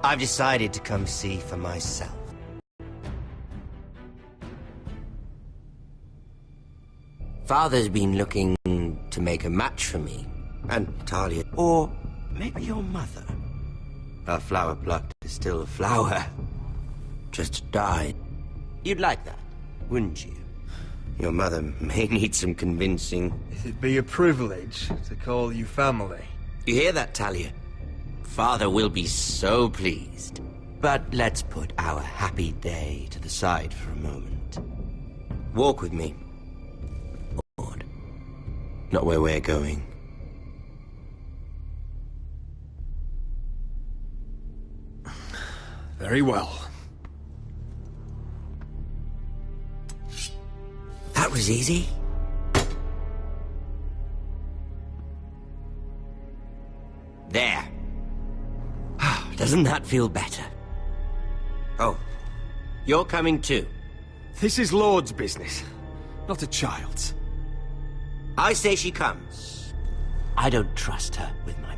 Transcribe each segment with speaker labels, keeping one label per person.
Speaker 1: I've decided to come see for myself. Father's been looking to make a match for me and Talia, or maybe your mother. A flower plucked is still a flower. Just died. You'd like that, wouldn't you? Your mother may need some convincing.
Speaker 2: It'd be a privilege to call you family.
Speaker 1: You hear that, Talia? Father will be so pleased. But let's put our happy day to the side for a moment. Walk with me. Lord, not where we're going.
Speaker 2: Very well.
Speaker 1: That was easy. There. Doesn't that feel better? Oh, you're coming too.
Speaker 2: This is Lord's business, not a child's.
Speaker 1: I say she comes. I don't trust her with my men.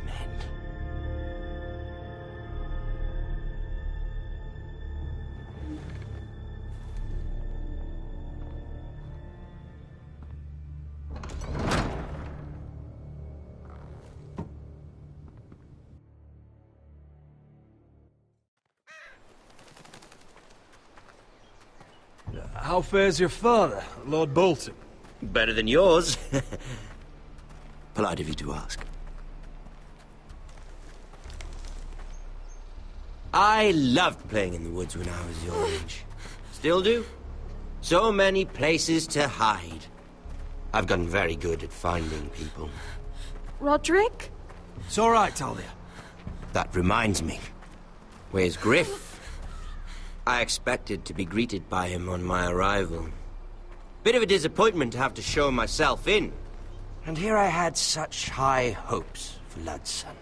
Speaker 2: How fares your father, Lord Bolton?
Speaker 1: Better than yours. Polite of you to ask. I loved playing in the woods when I was your age. Still do. So many places to hide. I've gotten very good at finding people.
Speaker 3: Roderick?
Speaker 2: It's all right, Talia.
Speaker 1: That reminds me. Where's Griff? I expected to be greeted by him on my arrival. Bit of a disappointment to have to show myself in. And here I had such high hopes for Ludson.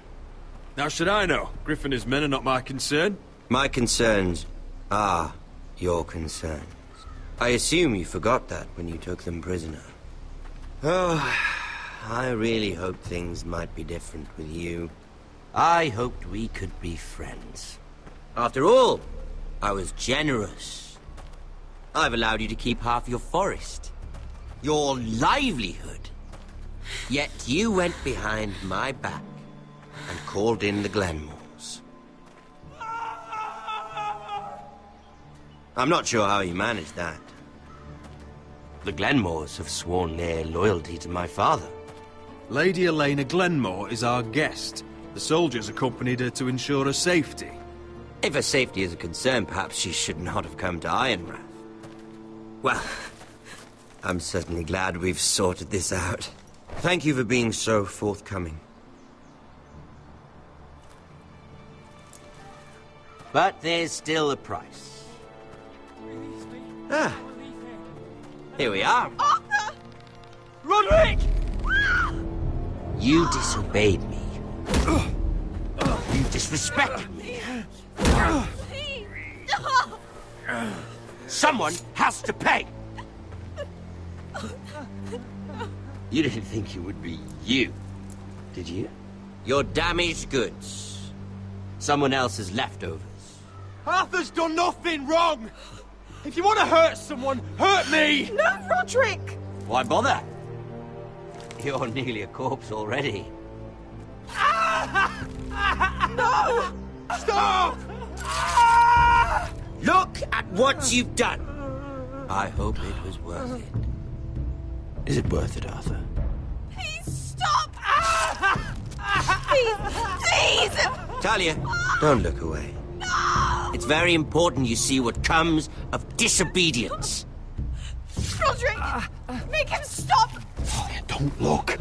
Speaker 2: How should I know? Griff and his men are not my concern.
Speaker 1: My concerns are your concerns. I assume you forgot that when you took them prisoner. Oh, I really hoped things might be different with you. I hoped we could be friends. After all, I was generous. I've allowed you to keep half your forest. Your livelihood. Yet you went behind my back and called in the Glenmores. I'm not sure how you managed that. The Glenmores have sworn their loyalty to my father.
Speaker 2: Lady Elena Glenmore is our guest. The soldiers accompanied her to ensure her safety.
Speaker 1: If her safety is a concern, perhaps she should not have come to Ironrath. Well, I'm certainly glad we've sorted this out. Thank you for being so forthcoming. But there's still a price. Ah, here we are.
Speaker 3: Arthur!
Speaker 2: Roderick!
Speaker 1: You disobeyed me. You disrespected me.
Speaker 3: Please! Stop!
Speaker 1: Someone has to pay. You didn't think it would be you, did you? Your damaged goods. Someone else's leftovers.
Speaker 2: Arthur's done nothing wrong! If you want to hurt someone, hurt me!
Speaker 3: No, Roderick!
Speaker 1: Why bother? You're nearly a corpse already.
Speaker 3: No!
Speaker 2: Stop!
Speaker 1: Look at what you've done. I hope it was worth it. Is it worth it, Arthur?
Speaker 3: Please stop! Please! Please!
Speaker 1: Talia, don't look away.
Speaker 3: No!
Speaker 1: It's very important you see what comes of disobedience.
Speaker 3: Roderick! Make him stop!
Speaker 2: Talia, don't look.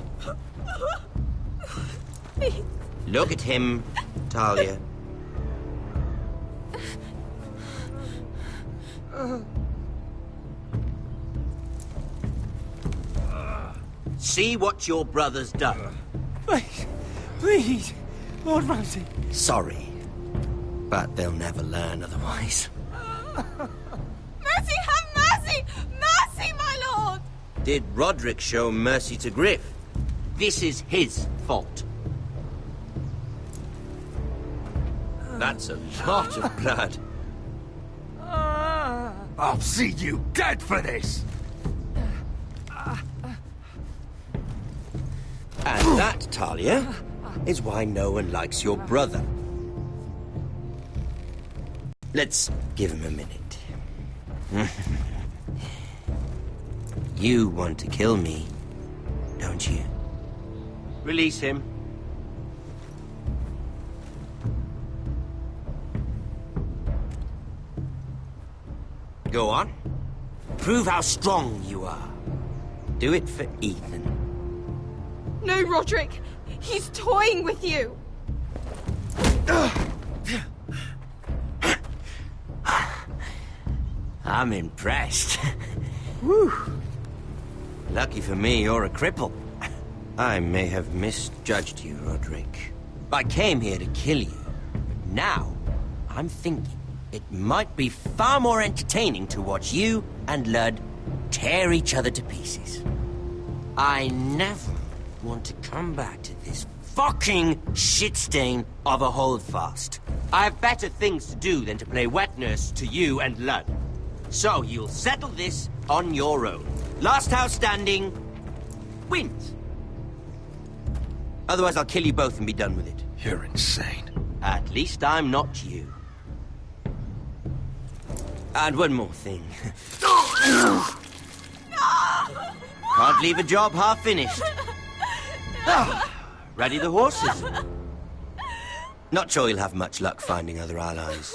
Speaker 3: Please.
Speaker 1: Look at him, Talia. See what your brother's done.
Speaker 2: Please, please, Lord Ramsay.
Speaker 1: Sorry, but they'll never learn otherwise.
Speaker 3: Mercy, have mercy! Mercy, my lord!
Speaker 1: Did Roderick show mercy to Griff? This is his fault. That's a lot of blood.
Speaker 4: I'll see you dead for this!
Speaker 1: And that, Talia, is why no one likes your brother. Let's give him a minute. You want to kill me, don't you? Release him. Go on. Prove how strong you are. Do it for Ethan.
Speaker 3: No, Roderick! He's toying with you!
Speaker 1: I'm impressed. Whew. Lucky for me, you're a cripple. I may have misjudged you, Roderick. I came here to kill you, but now I'm thinking it might be far more entertaining to watch you and Ludd tear each other to pieces. I never want to come back to this fucking shit stain of a holdfast. I have better things to do than to play wet nurse to you and Ludd. So you'll settle this on your own. Last house standing wins. Otherwise I'll kill you both and be done with it.
Speaker 4: You're insane.
Speaker 1: At least I'm not you. And one more thing. Can't leave a job half finished. Ready the horses? Not sure you'll have much luck finding other allies.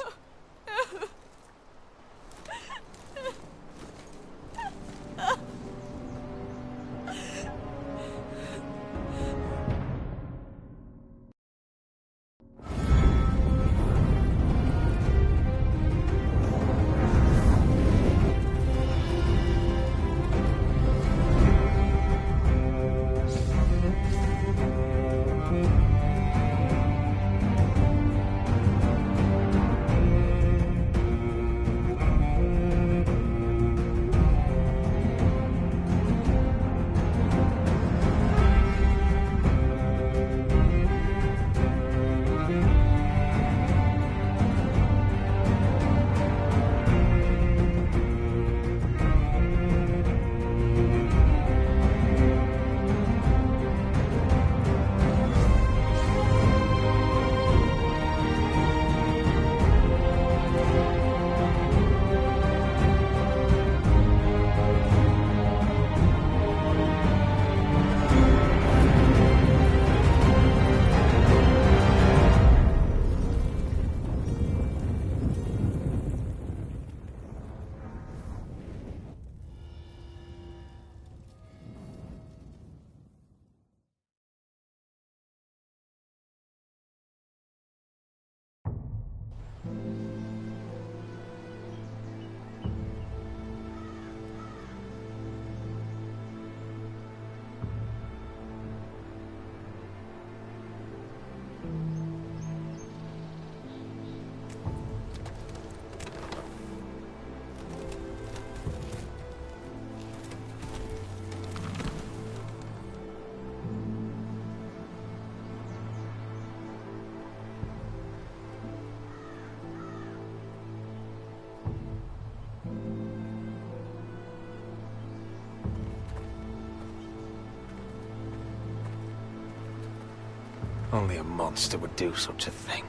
Speaker 4: Only a monster would do such a thing.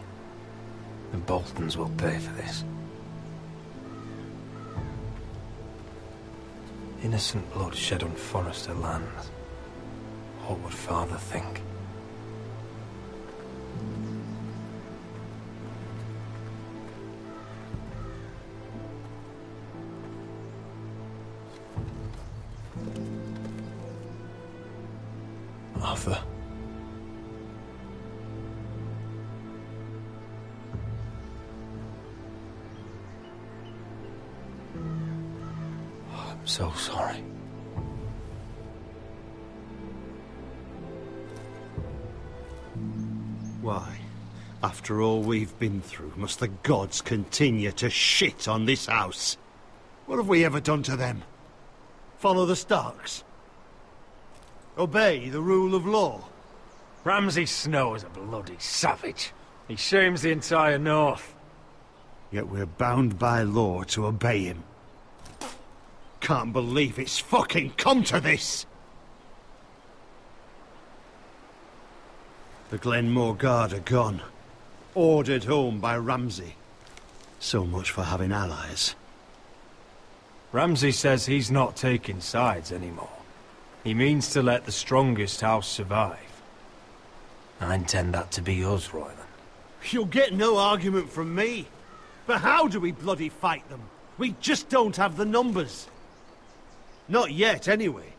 Speaker 4: The Boltons will pay for this. Innocent blood shed on Forrester lands. What would Father think? Arthur. I'm so sorry.
Speaker 2: Why, after all we've been through, must the gods continue to shit on this house?
Speaker 5: What have we ever done to them? Follow the Starks? Obey the rule of law?
Speaker 4: Ramsay Snow is a bloody savage. He shames the entire North.
Speaker 2: Yet we're bound by law to obey him. Can't believe it's fucking come to this! The Glenmore Guard are gone. Ordered home by Ramsay. So much for having allies.
Speaker 4: Ramsay says he's not taking sides anymore. He means to let the strongest house survive. I intend that to be us, Royland.
Speaker 2: You'll get no argument from me. But how do we bloody fight them? We just don't have the numbers. Not yet, anyway.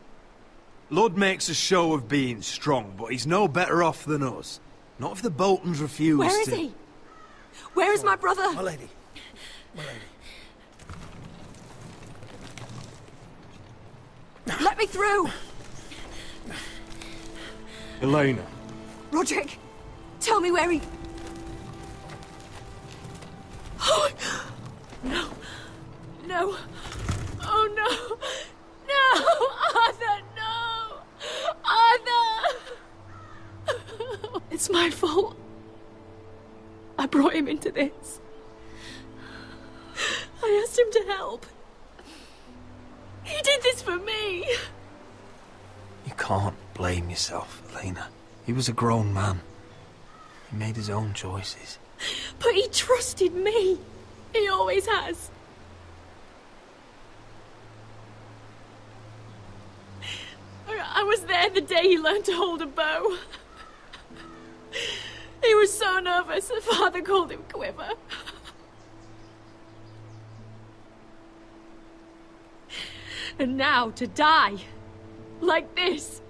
Speaker 6: Lud makes a show of being strong, but he's no better off than us. Not if the Boltons refuse to...
Speaker 3: Where is he? Where is my brother?
Speaker 6: My lady. My lady.
Speaker 3: Let me through!
Speaker 4: Elena.
Speaker 3: Roderick, tell me where he... Oh, no. No. Oh, no. No! Arthur, no! Arthur! It's my fault. I brought him into this. I asked him to help. He did this for me.
Speaker 4: You can't blame yourself, Elena. He was a grown man. He made his own choices.
Speaker 3: But he trusted me. He always has. I was there the day he learned to hold a bow. He was so nervous that Father called him Quiver. And now to die. Like this.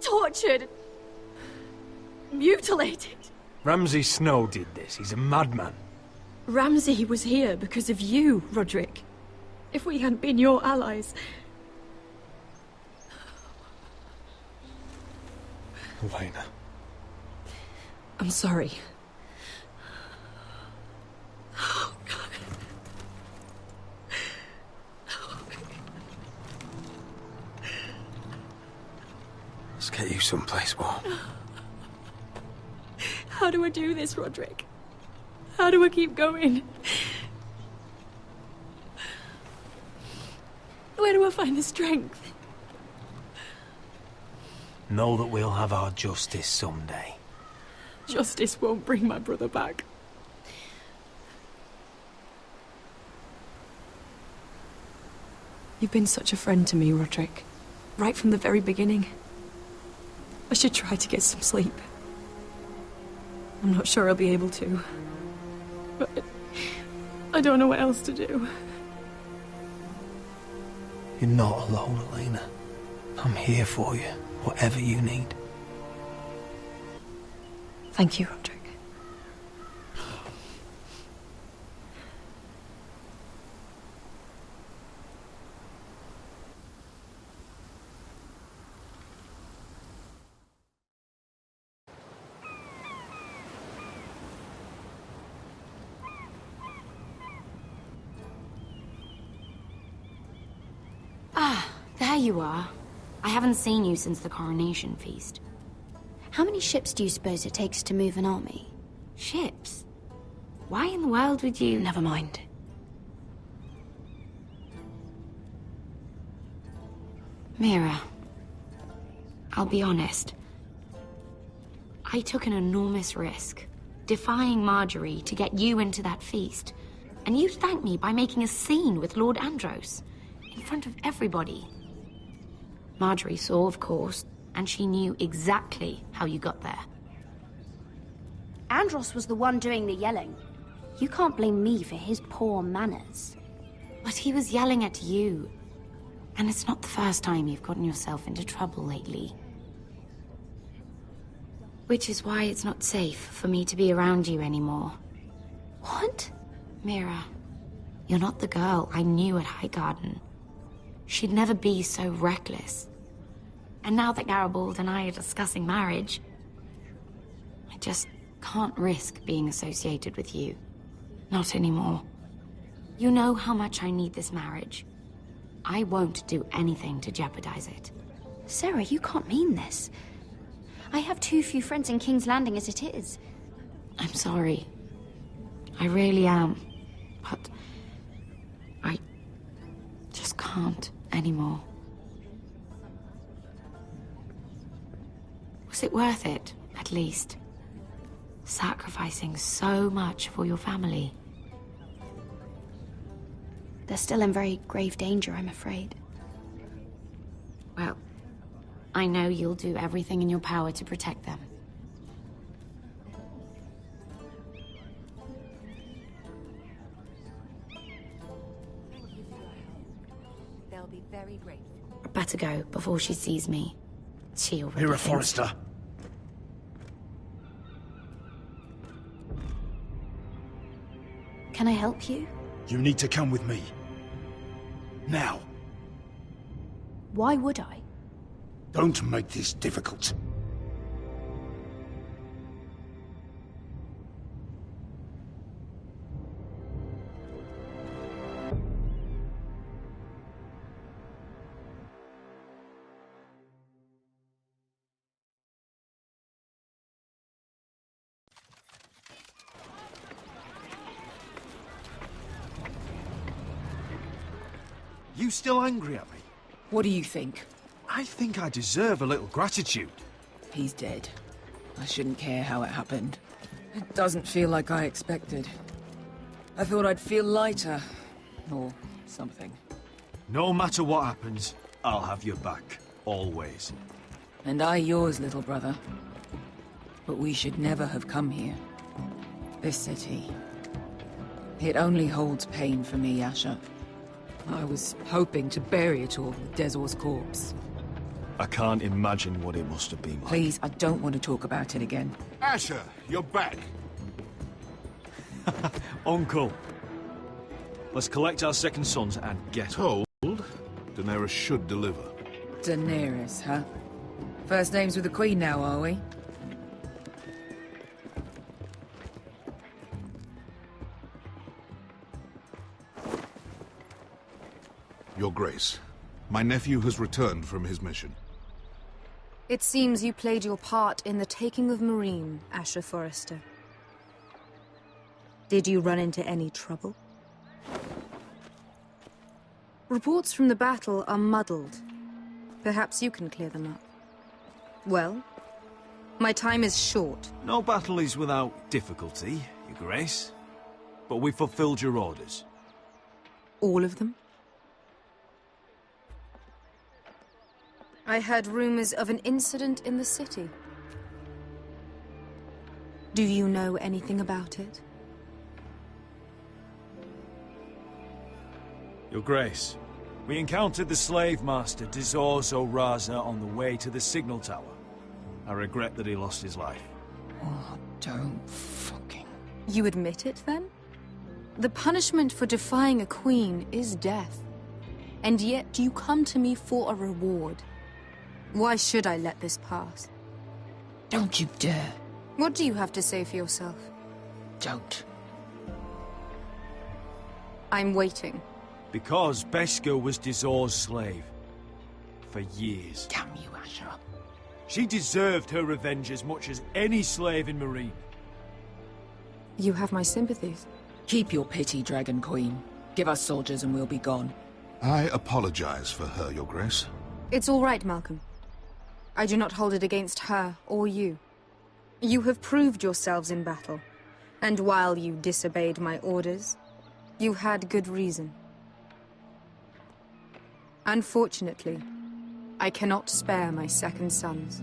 Speaker 3: Tortured. Mutilated.
Speaker 4: Ramsay Snow did this. He's a madman.
Speaker 3: Ramsay was here because of you, Roderick. If we hadn't been your allies...
Speaker 4: Elena.
Speaker 3: I'm sorry. Oh, God.
Speaker 4: Let's get you someplace warm.
Speaker 3: How do I do this, Roderick? How do I keep going? Where do I find the strength?
Speaker 4: Know that we'll have our justice someday.
Speaker 3: Justice won't bring my brother back. You've been such a friend to me, Roderick. Right from the very beginning. I should try to get some sleep. I'm not sure I'll be able to. But I don't know what else to do.
Speaker 4: You're not alone, Elena. I'm here for you, whatever you need.
Speaker 3: Thank you, Roderick.
Speaker 7: There you are. I haven't seen you since the coronation feast.
Speaker 8: How many ships do you suppose it takes to move an army?
Speaker 7: Ships? Why in the world would you...
Speaker 3: Never mind.
Speaker 7: Mira, I'll be honest. I took an enormous risk, defying Marjorie to get you into that feast. And you thanked me by making a scene with Lord Andros, in front of everybody. Marjorie saw, of course, and she knew exactly how you got there.
Speaker 8: Andros was the one doing the yelling. You can't blame me for his poor manners.
Speaker 7: But he was yelling at you. And it's not the first time you've gotten yourself into trouble lately. Which is why it's not safe for me to be around you anymore.
Speaker 8: What?
Speaker 7: Mira, you're not the girl I knew at Highgarden. She'd never be so reckless. And now that Garibald and I are discussing marriage, I just can't risk being associated with you. Not anymore. You know how much I need this marriage. I won't do anything to jeopardize it.
Speaker 8: Sarah, you can't mean this. I have too few friends in King's Landing as it is.
Speaker 7: I'm sorry. I really am. But I just can't anymore. Was it worth it, at least? Sacrificing so much for your family?
Speaker 8: They're still in very grave danger, I'm afraid.
Speaker 7: Well, I know you'll do everything in your power to protect them.
Speaker 9: They'll be very grateful.
Speaker 7: Better go before she sees me. She already
Speaker 6: Here,
Speaker 7: thinks...
Speaker 6: Forrester.
Speaker 8: Can I help you?
Speaker 5: You need to come with me. Now.
Speaker 8: Why would I?
Speaker 5: Don't make this difficult.
Speaker 6: You still angry at me?
Speaker 10: What do you think?
Speaker 6: I think I deserve a little gratitude.
Speaker 10: He's dead. I shouldn't care how it happened. It doesn't feel like I expected. I thought I'd feel lighter. Or something.
Speaker 6: No matter what happens, I'll have your back. Always.
Speaker 10: And I yours, little brother. But we should never have come here. This city. It only holds pain for me, Asher. I was hoping to bury it all with Dezor's corpse.
Speaker 6: I can't imagine what it must have been like.
Speaker 10: Please, I don't want to talk about it again.
Speaker 5: Asher, you're back.
Speaker 6: Uncle. Let's collect our second sons and get
Speaker 11: Told, Daenerys should deliver.
Speaker 10: Daenerys, huh? First names with the Queen now, are we?
Speaker 11: Your Grace, my nephew has returned from his mission.
Speaker 12: It seems you played your part in the taking of Meereen, Asher Forrester. Did you run into any trouble? Reports from the battle are muddled. Perhaps you can clear them up. Well, my time is short.
Speaker 6: No battle is without difficulty, Your Grace. But we fulfilled your orders.
Speaker 12: All of them? I heard rumors of an incident in the city. Do you know anything about it?
Speaker 6: Your Grace, we encountered the slave master Dezor Zoraza on the way to the signal tower. I regret that he lost his life.
Speaker 10: Oh, don't fucking...
Speaker 12: You admit it, then? The punishment for defying a queen is death. And yet you come to me for a reward. Why should I let this pass?
Speaker 10: Don't you dare.
Speaker 12: What do you have to say for yourself?
Speaker 10: Don't.
Speaker 12: I'm waiting.
Speaker 6: Because Beskha was Dezor's slave. For years.
Speaker 10: Damn you, Asher.
Speaker 6: She deserved her revenge as much as any slave in Meereen.
Speaker 12: You have my sympathies.
Speaker 10: Keep your pity, Dragon Queen. Give us soldiers and we'll be gone.
Speaker 11: I apologize for her, Your Grace.
Speaker 12: It's all right, Malcolm. I do not hold it against her or you. You have proved yourselves in battle. And while you disobeyed my orders, you had good reason. Unfortunately, I cannot spare my second sons.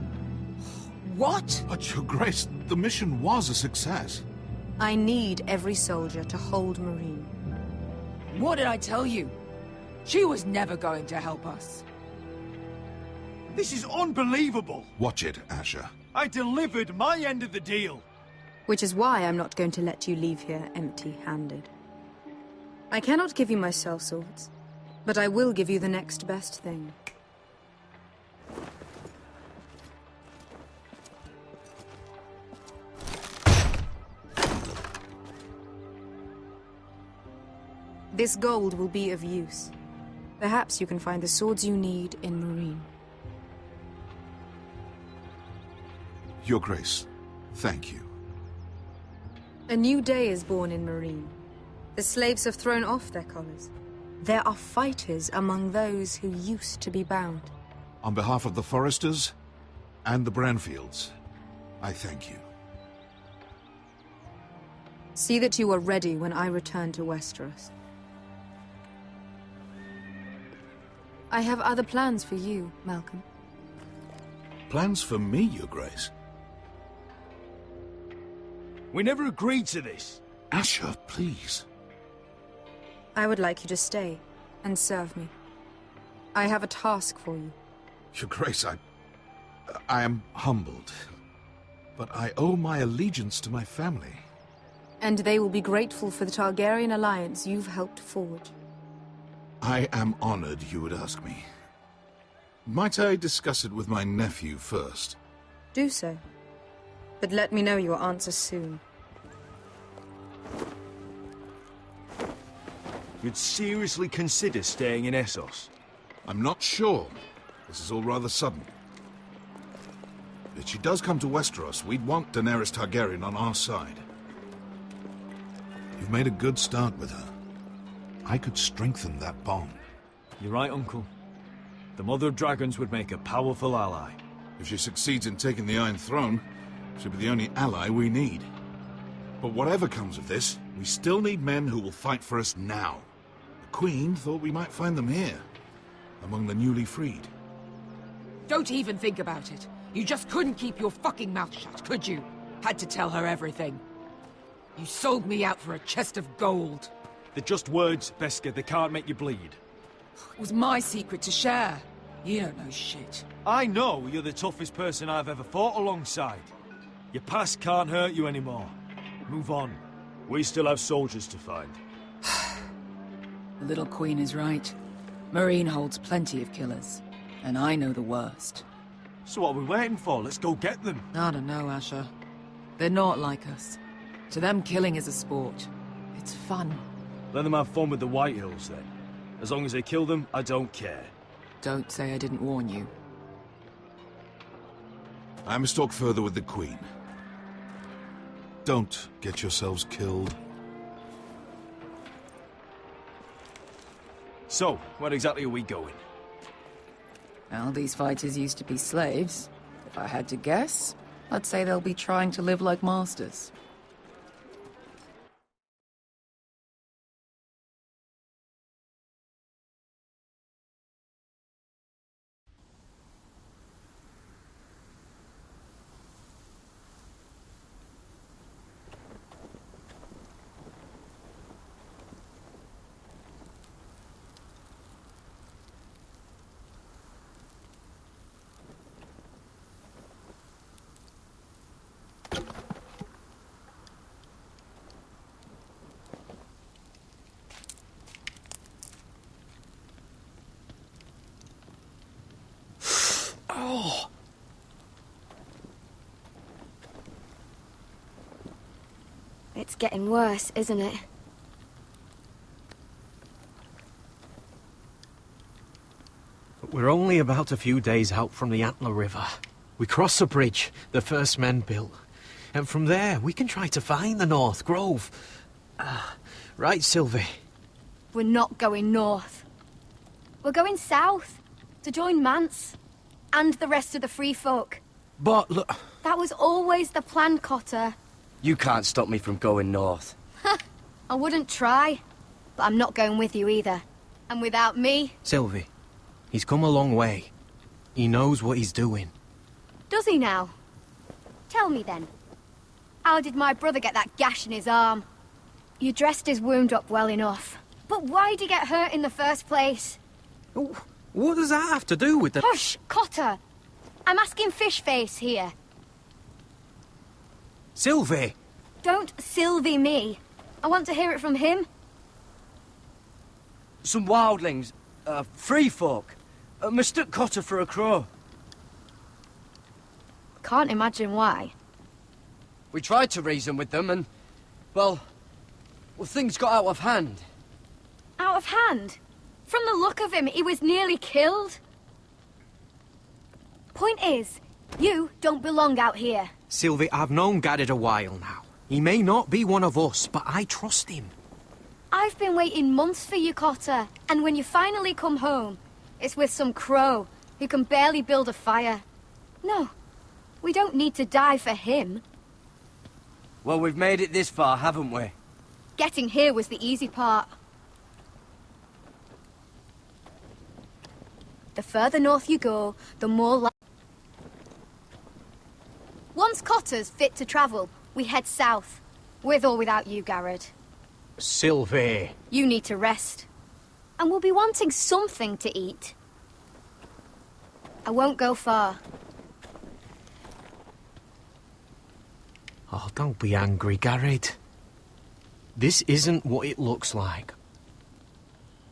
Speaker 10: What?
Speaker 11: But, Your Grace, the mission was a success.
Speaker 12: I need every soldier to hold Meereen.
Speaker 10: What did I tell you? She was never going to help us.
Speaker 6: This is unbelievable!
Speaker 11: Watch it, Asher.
Speaker 6: I delivered my end of the deal!
Speaker 12: Which is why I'm not going to let you leave here empty-handed. I cannot give you my sellswords, but I will give you the next best thing. This gold will be of use. Perhaps you can find the swords you need in Meereen.
Speaker 11: Your Grace, thank you.
Speaker 12: A new day is born in Marine. The slaves have thrown off their collars. There are fighters among those who used to be bound.
Speaker 11: On behalf of the Foresters and the Branfields, I thank you.
Speaker 12: See that you are ready when I return to Westeros. I have other plans for you, Malcolm.
Speaker 11: Plans for me, Your Grace?
Speaker 6: We never agreed to this.
Speaker 11: Asher, please.
Speaker 12: I would like you to stay and serve me. I have a task for you.
Speaker 11: Your Grace, I am humbled, but I owe my allegiance to my family.
Speaker 12: And they will be grateful for the Targaryen alliance you've helped forge.
Speaker 11: I am honored you would ask me. Might I discuss it with my nephew first?
Speaker 12: Do so. But let me know your answer soon.
Speaker 6: You'd seriously consider staying in Essos?
Speaker 11: I'm not sure. This is all rather sudden. If she does come to Westeros, we'd want Daenerys Targaryen on our side. You've made a good start with her. I could strengthen that bond.
Speaker 6: You're right, Uncle. The Mother of Dragons would make a powerful ally.
Speaker 11: If she succeeds in taking the Iron Throne, she'll be the only ally we need. But whatever comes of this, we still need men who will fight for us now. The Queen thought we might find them here, among the newly freed.
Speaker 10: Don't even think about it. You just couldn't keep your fucking mouth shut, could you? Had to tell her everything. You sold me out for a chest of gold.
Speaker 6: They're just words, Beskha. They can't make you bleed.
Speaker 10: It was my secret to share. You don't know shit.
Speaker 6: I know you're the toughest person I've ever fought alongside. Your past can't hurt you anymore. Move on. We still have soldiers to find.
Speaker 10: The little queen is right. Marine holds plenty of killers. And I know the worst.
Speaker 6: So what are we waiting for? Let's go get them.
Speaker 10: I don't know, Asher. They're not like us. To them, killing is a sport. It's fun.
Speaker 6: Let them have fun with the White Hills, then. As long as they kill them, I don't care.
Speaker 10: Don't say I didn't warn you.
Speaker 11: I must talk further with the Queen. Don't get yourselves killed.
Speaker 6: So, where exactly are we going?
Speaker 10: Well, these fighters used to be slaves. If I had to guess, I'd say they'll be trying to live like masters.
Speaker 13: It's getting worse, isn't it?
Speaker 14: But we're only about a few days out from the Antler River. We cross a bridge the first men built. And from there, we can try to find the North Grove. Right, Sylvie?
Speaker 13: We're not going north. We're going south, to join Mance, and the rest of the free folk.
Speaker 14: But look...
Speaker 13: That was always the plan, Cotter.
Speaker 15: You can't stop me from going north.
Speaker 13: I wouldn't try, but I'm not going with you either. And without me...
Speaker 14: Sylvie, he's come a long way. He knows what he's doing.
Speaker 13: Does he now? Tell me then. How did my brother get that gash in his arm? You dressed his wound up well enough. But why'd he get hurt in the first place?
Speaker 14: What does that have to do with the...
Speaker 13: Hush, Cotter! I'm asking Fishface here.
Speaker 14: Sylvie!
Speaker 13: Don't Sylvie me. I want to hear it from him.
Speaker 15: Some wildlings, free folk, mistook Cotter for a crow.
Speaker 13: Can't imagine why.
Speaker 15: We tried to reason with them and, well, things got out of hand.
Speaker 13: Out of hand? From the look of him, he was nearly killed. Point is, you don't belong out here.
Speaker 14: Sylvie, I've known Gadded a while now. He may not be one of us, but I trust him.
Speaker 13: I've been waiting months for you, Cotter. And when you finally come home, it's with some crow who can barely build a fire. No, we don't need to die for him.
Speaker 15: Well, we've made it this far, haven't we?
Speaker 13: Getting here was the easy part. The further north you go, the more Once Cotter's fit to travel, we head south. With or without you, Garrett.
Speaker 14: Sylvie.
Speaker 13: You need to rest. And we'll be wanting something to eat. I won't go far.
Speaker 14: Oh, don't be angry, Garrett. This isn't what it looks like.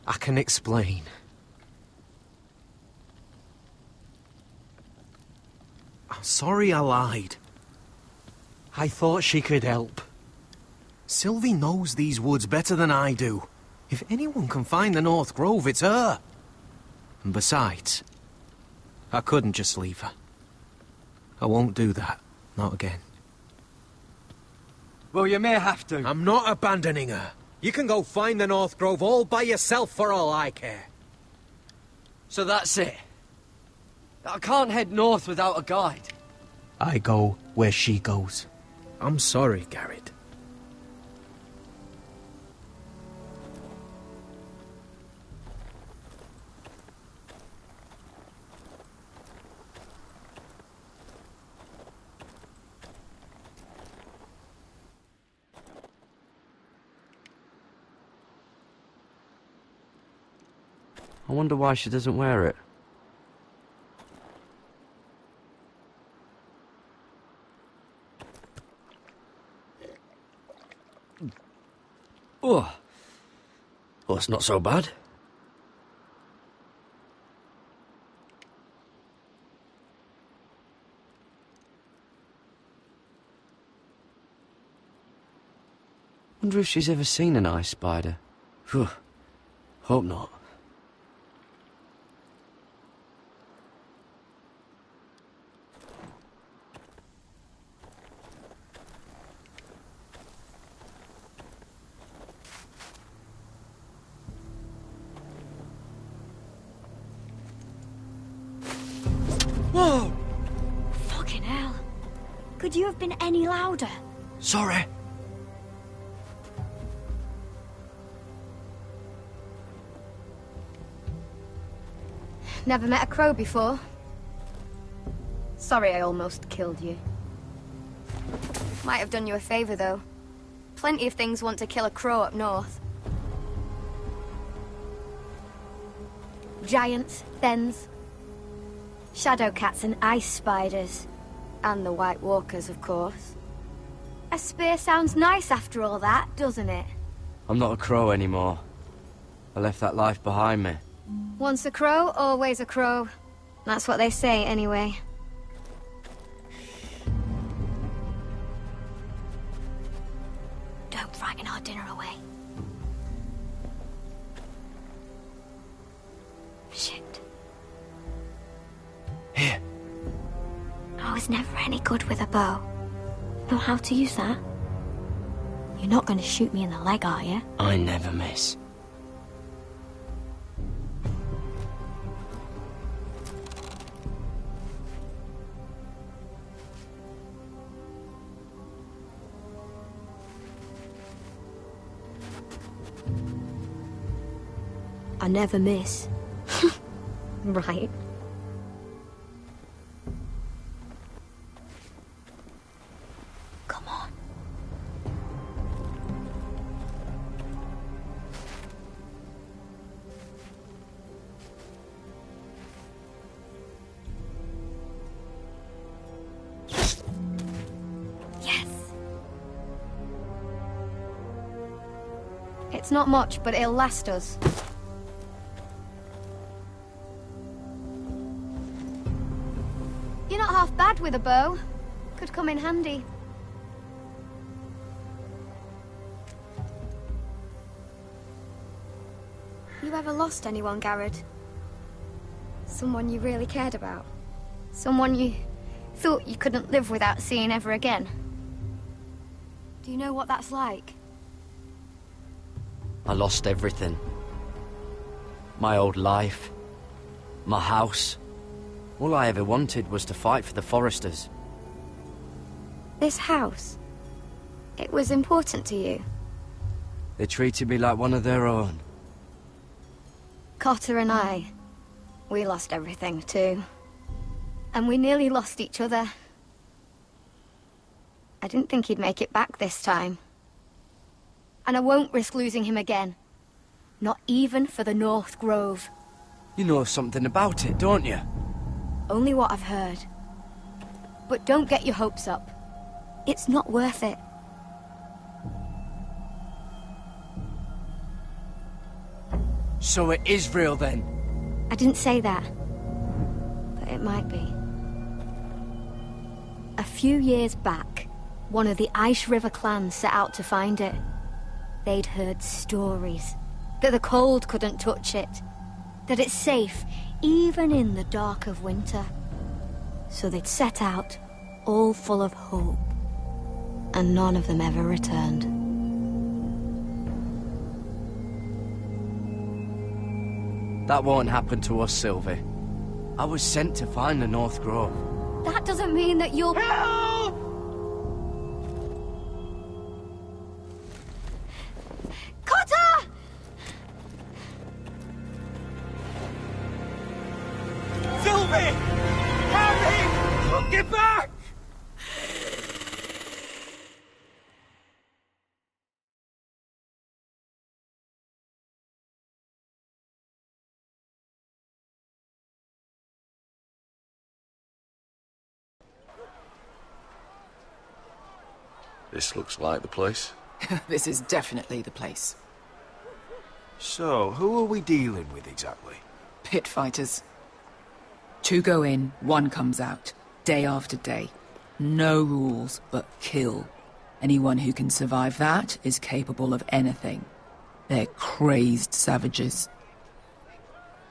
Speaker 14: I can explain. I'm sorry I lied. I thought she could help. Sylvie knows these woods better than I do. If anyone can find the North Grove, it's her. And besides, I couldn't just leave her. I won't do that. Not again.
Speaker 15: Well, you may have to.
Speaker 14: I'm not abandoning her. You can go find the North Grove all by yourself for all I care.
Speaker 15: So that's it. I can't head north without a guide.
Speaker 14: I go where she goes. I'm sorry, Garrett.
Speaker 15: I wonder why she doesn't wear it. Oh. Well, it's not so bad. Wonder if she's ever seen an ice spider. Phew. Hope not. Whoa!
Speaker 13: Fucking hell. Could you have been any louder?
Speaker 15: Sorry.
Speaker 13: Never met a crow before. Sorry I almost killed you. Might have done you a favor, though. Plenty of things want to kill a crow up north. Giants, thens, shadow cats and ice spiders. And the White Walkers, of course. A spear sounds nice after all that, doesn't it?
Speaker 15: I'm not a crow anymore. I left that life behind me.
Speaker 13: Once a crow, always a crow. That's what they say, anyway. Don't frighten our dinner away. Shit.
Speaker 15: Here.
Speaker 13: I was never any good with a bow. Know how to use that? You're not going to shoot me in the leg, are you?
Speaker 15: I never miss.
Speaker 13: I never miss. Right. Come on. Yes. It's not much, but it'll last us. You're not half bad with a bow. Could come in handy. You ever lost anyone, Garrett? Someone you really cared about? Someone you thought you couldn't live without seeing ever again? Do you know what that's like?
Speaker 15: I lost everything. My old life. My house. All I ever wanted was to fight for the Foresters.
Speaker 13: This house, it was important to you?
Speaker 15: They treated me like one of their own.
Speaker 13: Cotter and I, we lost everything too. And we nearly lost each other. I didn't think he'd make it back this time. And I won't risk losing him again. Not even for the North Grove.
Speaker 15: You know something about it, don't you?
Speaker 13: Only what I've heard. But don't get your hopes up. It's not worth it.
Speaker 15: So it is real then?
Speaker 13: I didn't say that. But it might be. A few years back, one of the Ice River clans set out to find it. They'd heard stories. That the cold couldn't touch it. That it's safe, even in the dark of winter. So they'd set out, all full of hope. And none of them ever returned.
Speaker 15: That won't happen to us, Sylvie. I was sent to find the North Grove.
Speaker 13: That doesn't mean that you'll... Help! Cotter!
Speaker 2: Sylvie! Harry! Get back!
Speaker 11: This looks like the place.
Speaker 10: This is definitely the place.
Speaker 6: So, who are we dealing with exactly?
Speaker 10: Pit fighters. 2 go in, 1 comes out. Day after day. No rules, but kill. Anyone who can survive that is capable of anything. They're crazed savages.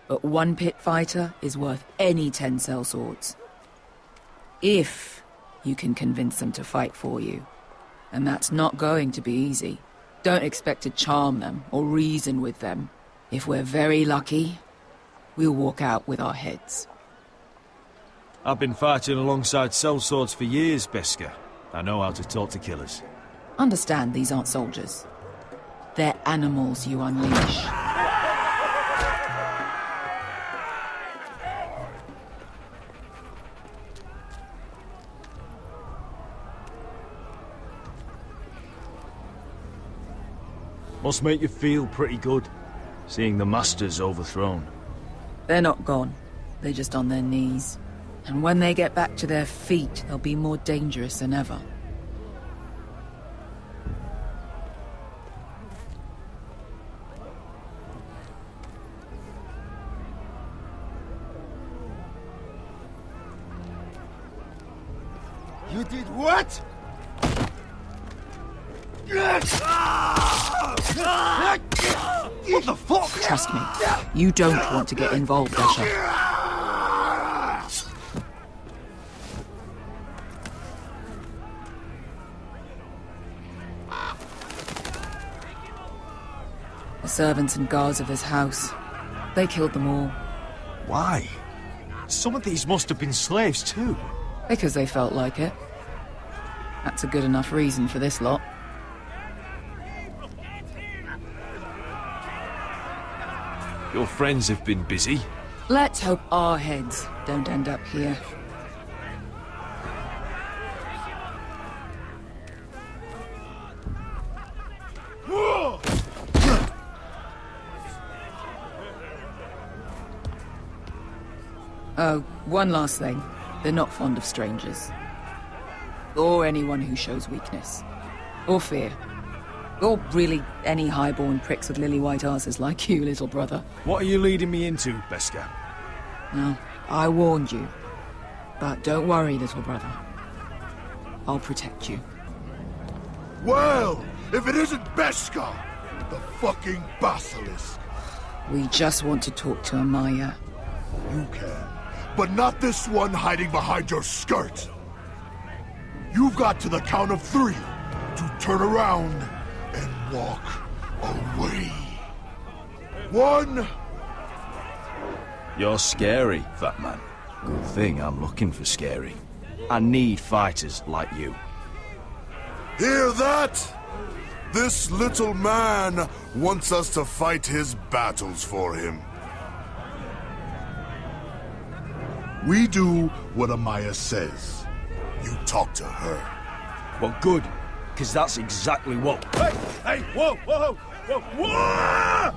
Speaker 10: But 1 pit fighter is worth any 10 sellswords. If you can convince them to fight for you. And that's not going to be easy. Don't expect to charm them or reason with them. If we're very lucky, we'll walk out with our heads.
Speaker 6: I've been fighting alongside sellswords for years, Beskar. I know how to talk to killers.
Speaker 10: Understand these aren't soldiers. They're animals you unleash.
Speaker 6: Must make you feel pretty good, seeing the Masters overthrown.
Speaker 10: They're not gone. They're just on their knees. And when they get back to their feet, they'll be more dangerous than ever.
Speaker 2: You did what? What the fuck?
Speaker 10: Trust me, you don't want to get involved, Asher. The servants and guards of this house, they killed them all.
Speaker 6: Why? Some of these must have been slaves too.
Speaker 10: Because they felt like it. That's a good enough reason for this lot.
Speaker 6: Your friends have been busy.
Speaker 10: Let's hope our heads don't end up here. Oh, one last thing. They're not fond of strangers. Or anyone who shows weakness. Or fear. Or really any highborn pricks with lily-white asses like you, little brother.
Speaker 6: What are you leading me into, Beskar?
Speaker 10: No, I warned you. But don't worry, little brother. I'll protect you.
Speaker 11: Well, if it isn't Beskar, the fucking basilisk.
Speaker 10: We just want to talk to Amaya.
Speaker 11: You can, but not this one hiding behind your skirt. You've got to the count of 3 to
Speaker 16: turn around and walk away. 1.
Speaker 6: You're scary, fat man. Good thing I'm looking for scary. I need fighters like you.
Speaker 16: Hear that? This little man wants us to fight his battles for him. We do what Amaya says. You talk to her.
Speaker 6: Well, good, because that's exactly what... Hey, whoa, whoa, whoa, whoa!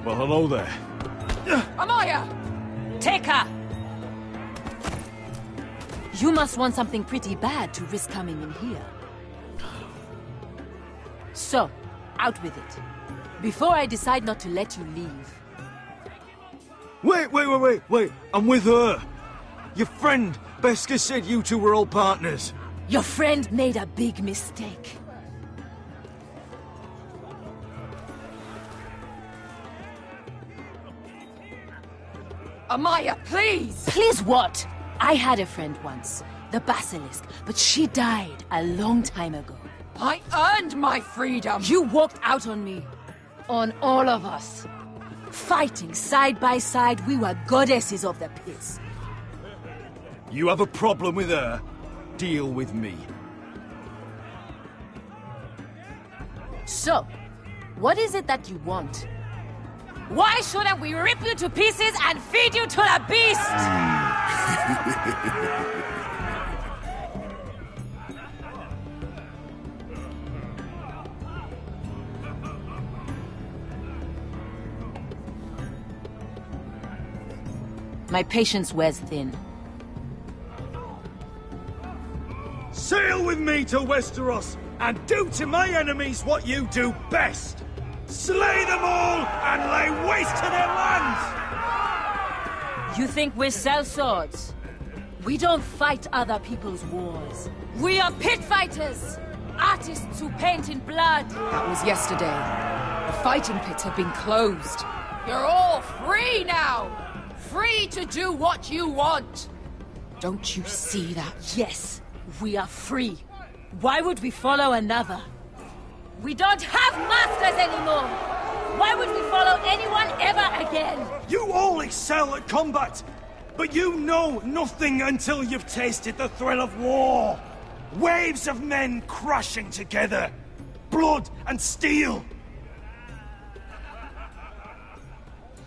Speaker 6: Well, hello there.
Speaker 17: Amaya! Take her! You must want something pretty bad to risk coming in here. So, out with it. Before I decide not to let you leave.
Speaker 6: Wait. I'm with her. Your friend, Beskha, said you two were all partners.
Speaker 17: Your friend made a big mistake.
Speaker 10: Amaya, please!
Speaker 17: Please what? I had a friend once, the Basilisk, but she died a long time ago.
Speaker 10: I earned my freedom!
Speaker 17: You walked out on me. On all of us. Fighting side by side, we were goddesses of the pits.
Speaker 6: You have a problem with her? Deal with me.
Speaker 17: So, what is it that you want? Why shouldn't we rip you to pieces and feed you to the beast? My patience wears thin.
Speaker 6: Sail with me to Westeros and do to my enemies what you do best. Slay them all and lay waste to their lands!
Speaker 17: You think we sell swords? We don't fight other people's wars. We are pit fighters! Artists who paint in blood!
Speaker 10: That was yesterday. The fighting pits have been closed. You're all free now! Free to do what you want! Don't you see that?
Speaker 17: Yes, we are free. Why would we follow another? We don't have masters anymore! Why would we follow anyone ever again?
Speaker 6: You all excel at combat, but you know nothing until you've tasted the thrill of war. Waves of men crashing together. Blood and steel.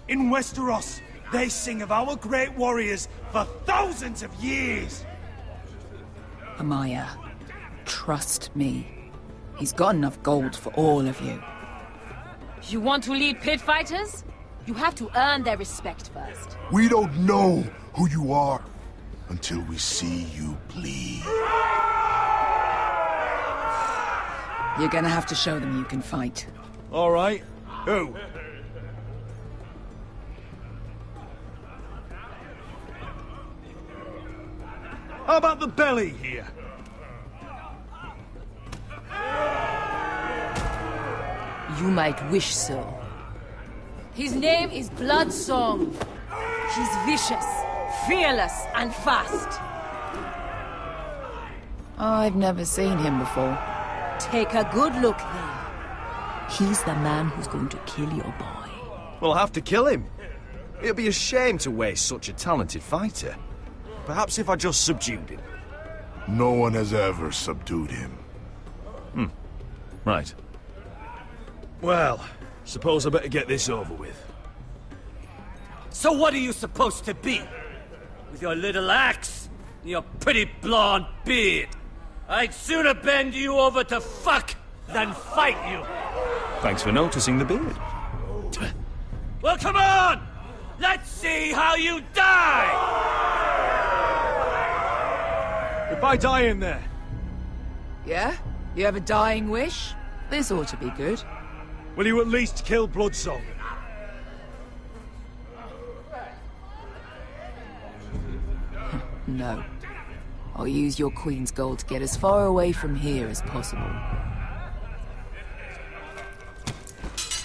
Speaker 6: In Westeros, they sing of our great warriors for thousands of years.
Speaker 10: Amaya, trust me. He's got enough gold for all of you.
Speaker 17: You want to lead pit fighters? You have to earn their respect first.
Speaker 16: We don't know who you are until we see you bleed.
Speaker 10: You're gonna have to show them you can fight.
Speaker 6: All right. Who? How about the belly here?
Speaker 17: You might wish so. His name is Bloodsong. He's vicious, fearless, and fast.
Speaker 10: I've never seen him before.
Speaker 17: Take a good look then. He's the man who's going to kill your boy.
Speaker 6: We'll have to kill him. It'd be a shame to waste such a talented fighter. Perhaps if I just subdued him.
Speaker 16: No one has ever subdued him.
Speaker 6: Right. Well, Suppose I better get this over with.
Speaker 18: So what are you supposed to be? With your little axe and your pretty blonde beard? I'd sooner bend you over to fuck than fight you.
Speaker 6: Thanks for noticing the beard.
Speaker 18: Well, come on! Let's see how you die!
Speaker 6: Goodbye dying there.
Speaker 10: Yeah? You have a dying wish? This ought to be good.
Speaker 6: Will you at least kill Bloodsong?
Speaker 10: No. I'll use your Queen's gold to get as far away from here as possible.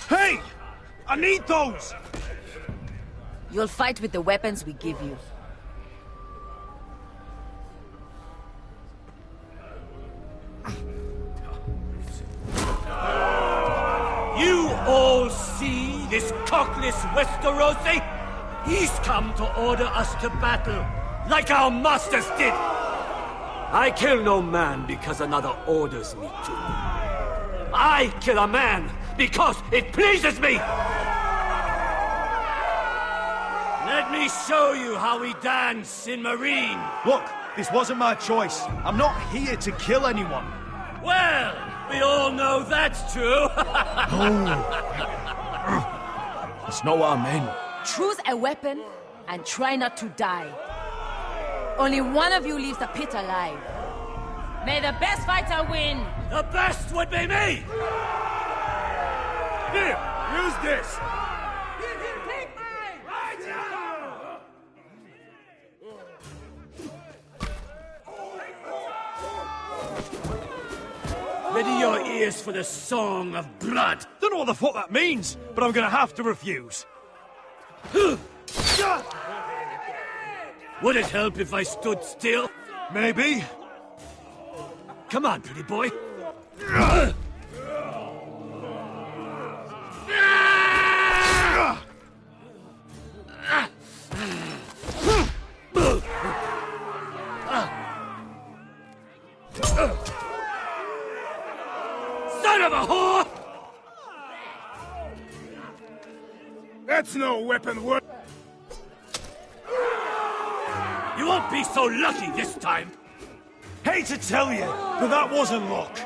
Speaker 6: Hey! I need those!
Speaker 17: You'll fight with the weapons we give you.
Speaker 18: You all see this cockless Westerosi? He's come to order us to battle, like our masters did. I kill no man because another orders me to. I kill a man because it pleases me! Let me show you how we dance in Marine.
Speaker 6: Look, this wasn't my choice. I'm not here to kill anyone.
Speaker 18: Well, we all know that's true.
Speaker 6: That's not what I meant.
Speaker 17: Choose a weapon and try not to die. Only one of you leaves the pit alive. May the best fighter win.
Speaker 18: The best would be me!
Speaker 6: Here, use this.
Speaker 18: Ready your ears for the song of blood.
Speaker 6: Don't know what the fuck that means, but I'm gonna have to refuse.
Speaker 18: Would it help if I stood still?
Speaker 6: Maybe.
Speaker 18: Come on, pretty boy. Son of a whore!
Speaker 16: That's no weapon worth.
Speaker 18: You won't be so lucky this time.
Speaker 6: Hate to tell you, but that wasn't luck.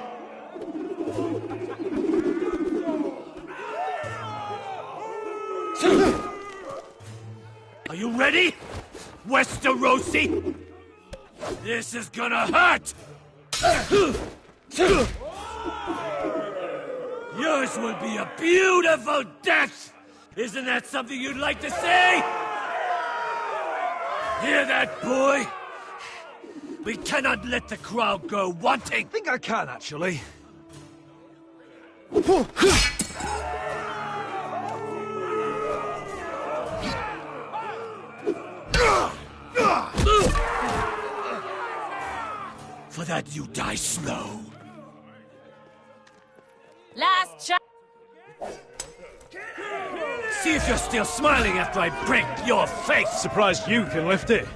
Speaker 18: Are you ready, Westerosi? This is gonna hurt! Yours will be a beautiful death! Isn't that something you'd like to say? Hear that, boy? We cannot let the crowd go wanting!
Speaker 6: I think I can, actually.
Speaker 18: For that, you die slow.
Speaker 17: Last shot.
Speaker 18: See if you're still smiling after I break your face.
Speaker 6: Surprised you can lift it.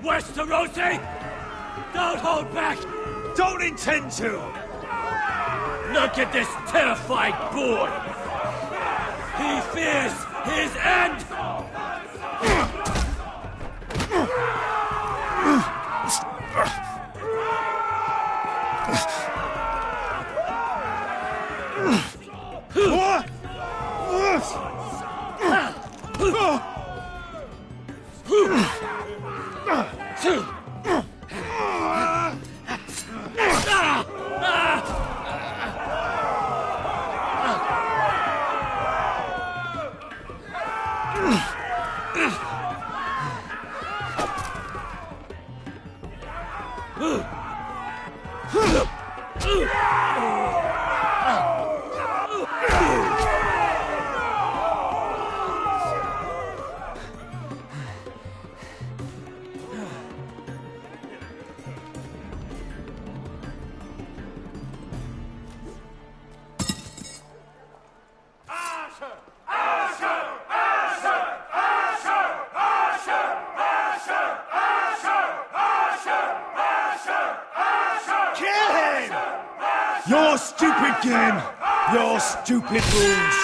Speaker 18: Westerosi! Don't hold back!
Speaker 6: Don't intend to!
Speaker 18: Look at this terrified boy! He fears his end!
Speaker 6: stupid game! Your stupid rules!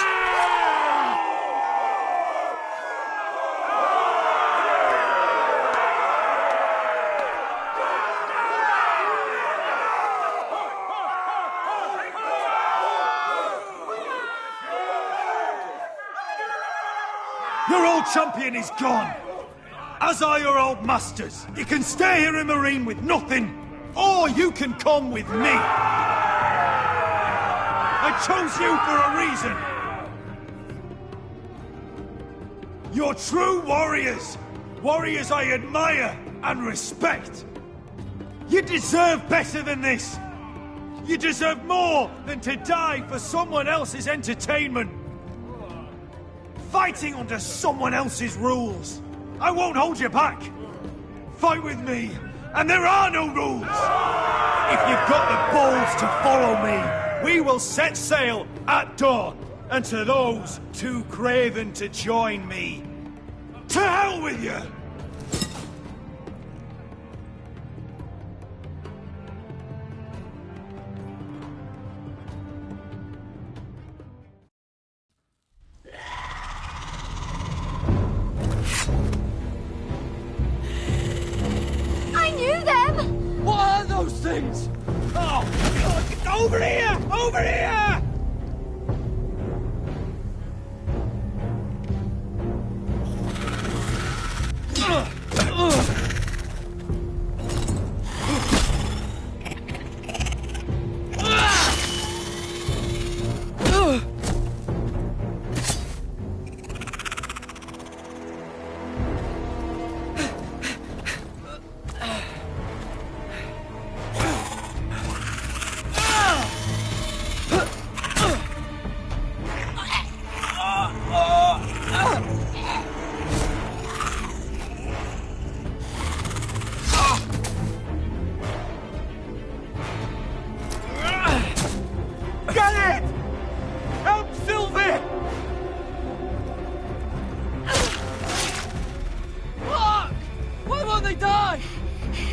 Speaker 6: Your old champion is gone! As are your old masters. You can stay here in Marine with nothing, or you can come with me! I chose you for a reason! You're true warriors! Warriors I admire and respect! You deserve better than this! You deserve more than to die for someone else's entertainment! Fighting under someone else's rules! I won't hold you back! Fight with me, and there are no rules! If you've got the balls to follow me, we will set sail at dawn, and to those too craven to join me, to hell with you!
Speaker 18: What are those things? Oh, God, over here! Over here!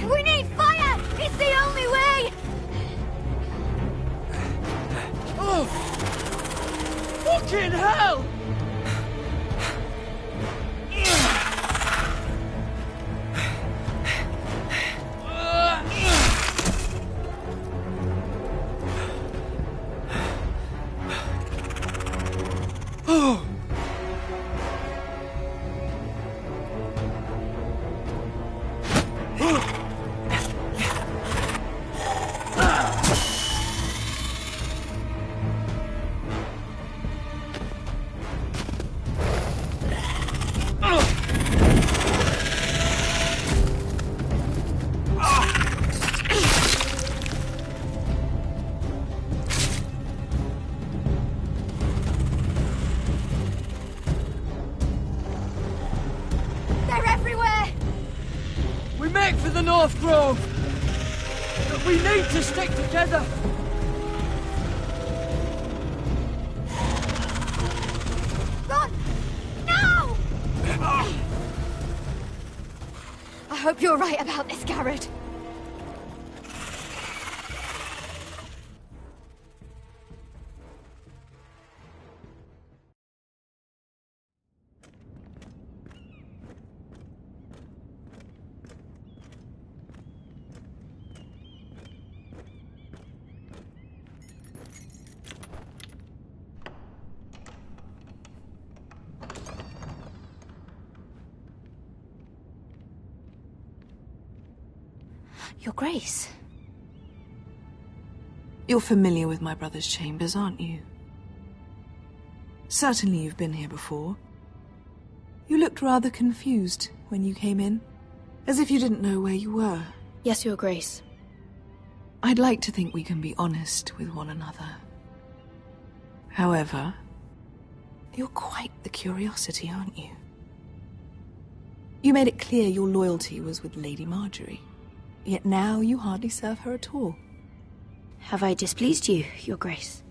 Speaker 13: We need fire! It's the only way!
Speaker 18: Oh! Fucking hell! Oh! For the North Grove! But we need to stick together!
Speaker 13: Run! Now! I hope you're right about this, Garrett. Your Grace.
Speaker 19: You're familiar with my brother's chambers, aren't you? Certainly you've been here before. You looked rather confused when you came in, as if you didn't know where you were.
Speaker 7: Yes, Your Grace.
Speaker 19: I'd like to think we can be honest with one another. However, you're quite the curiosity, aren't you? You made it clear your loyalty was with Lady Marjorie. Yet now you hardly serve her at all.
Speaker 7: Have I displeased you, Your Grace?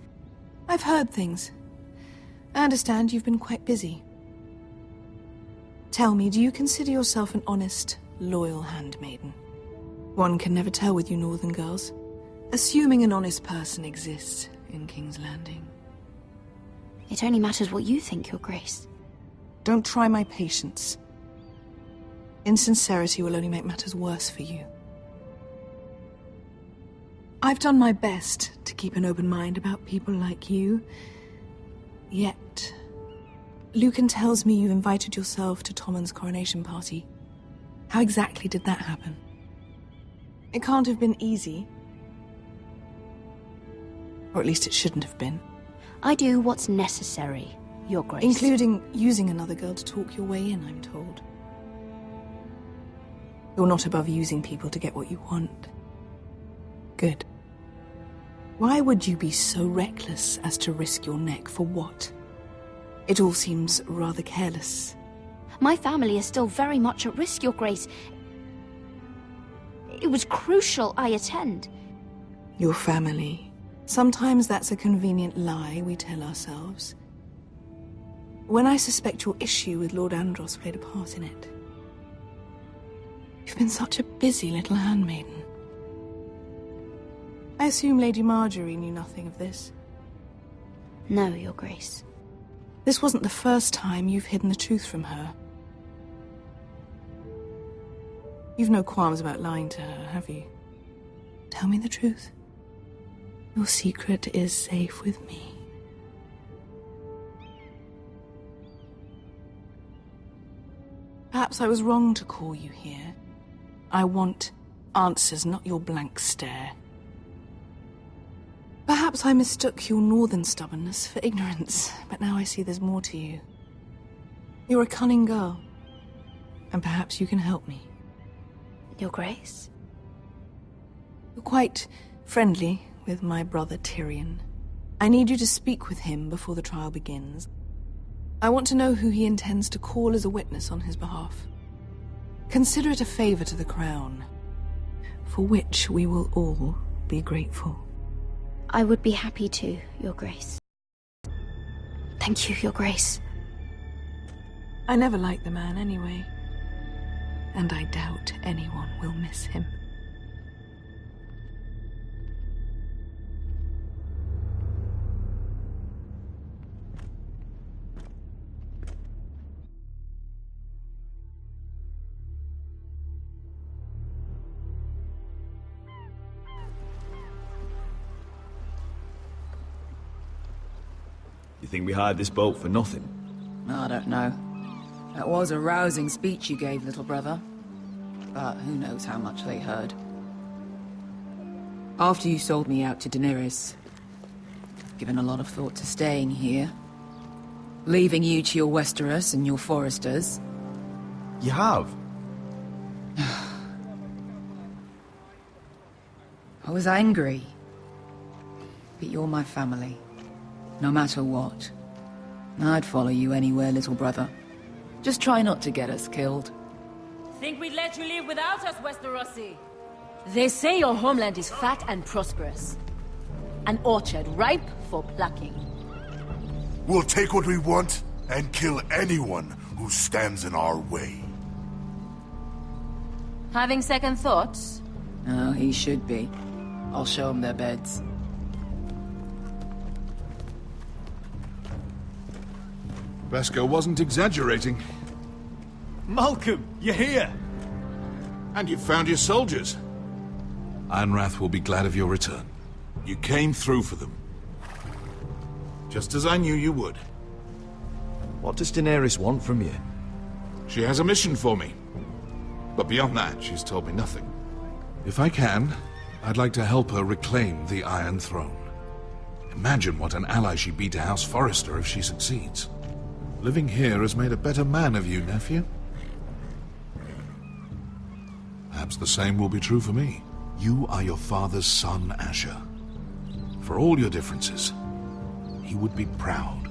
Speaker 19: I've heard things. I understand you've been quite busy. Tell me, do you consider yourself an honest, loyal handmaiden? One can never tell with you northern girls. Assuming an honest person exists in King's Landing.
Speaker 7: It only matters what you think, Your Grace.
Speaker 19: Don't try my patience. Insincerity will only make matters worse for you. I've done my best to keep an open mind about people like you. Yet, Lucan tells me you invited yourself to Tommen's coronation party. How exactly did that happen? It can't have been easy. Or at least it shouldn't have been.
Speaker 8: I do what's necessary, Your Grace.
Speaker 19: Including using another girl to talk your way in, I'm told. You're not above using people to get what you want. Good. Why would you be so reckless as to risk your neck for what? It all seems rather careless.
Speaker 8: My family is still very much at risk, Your Grace. It was crucial I attend.
Speaker 19: Your family. Sometimes that's a convenient lie we tell ourselves. When I suspect your issue with Lord Andros played a part in it. You've been such a busy little handmaiden. I assume Lady Marjorie knew nothing of this.
Speaker 8: No, Your Grace.
Speaker 19: This wasn't the first time you've hidden the truth from her. You've no qualms about lying to her, have you? Tell me the truth. Your secret is safe with me. Perhaps I was wrong to call you here. I want answers, not your blank stare. Perhaps I mistook your northern stubbornness for ignorance, but now I see there's more to you. You're a cunning girl, and perhaps you can help me.
Speaker 8: Your Grace?
Speaker 19: You're quite friendly with my brother Tyrion. I need you to speak with him before the trial begins. I want to know who he intends to call as a witness on his behalf. Consider it a favor to the crown, for which we will all be grateful.
Speaker 8: I would be happy to, Your Grace. Thank you, Your Grace.
Speaker 19: I never liked the man anyway, and I doubt anyone will miss him.
Speaker 20: You think we hired this boat for nothing?
Speaker 10: I don't know. That was a rousing speech you gave, little brother. But who knows how much they heard. After you sold me out to Daenerys, I've given a lot of thought to staying here. Leaving you to your Westeros and your Foresters.
Speaker 20: You have?
Speaker 10: I was angry. But you're my family. No matter what. I'd follow you anywhere, little brother. Just try not to get us killed.
Speaker 17: Think we'd let you live without us, Westerosi? They say your homeland is fat and prosperous. An orchard ripe for plucking.
Speaker 16: We'll take what we want and kill anyone who stands in our way.
Speaker 17: Having second thoughts?
Speaker 10: Oh, he should be. I'll show them their beds.
Speaker 11: Beskar wasn't exaggerating.
Speaker 6: Malcolm, you're here!
Speaker 11: And you've found your soldiers. Ironrath will be glad of your return. You came through for them. Just as I knew you would.
Speaker 20: What does Daenerys want from you?
Speaker 11: She has a mission for me. But beyond that, she's told me nothing. If I can, I'd like to help her reclaim the Iron Throne. Imagine what an ally she'd be to House Forrester if she succeeds. Living here has made a better man of you, nephew. Perhaps the same will be true for me. You are your father's son, Asher. For all your differences, he would be proud.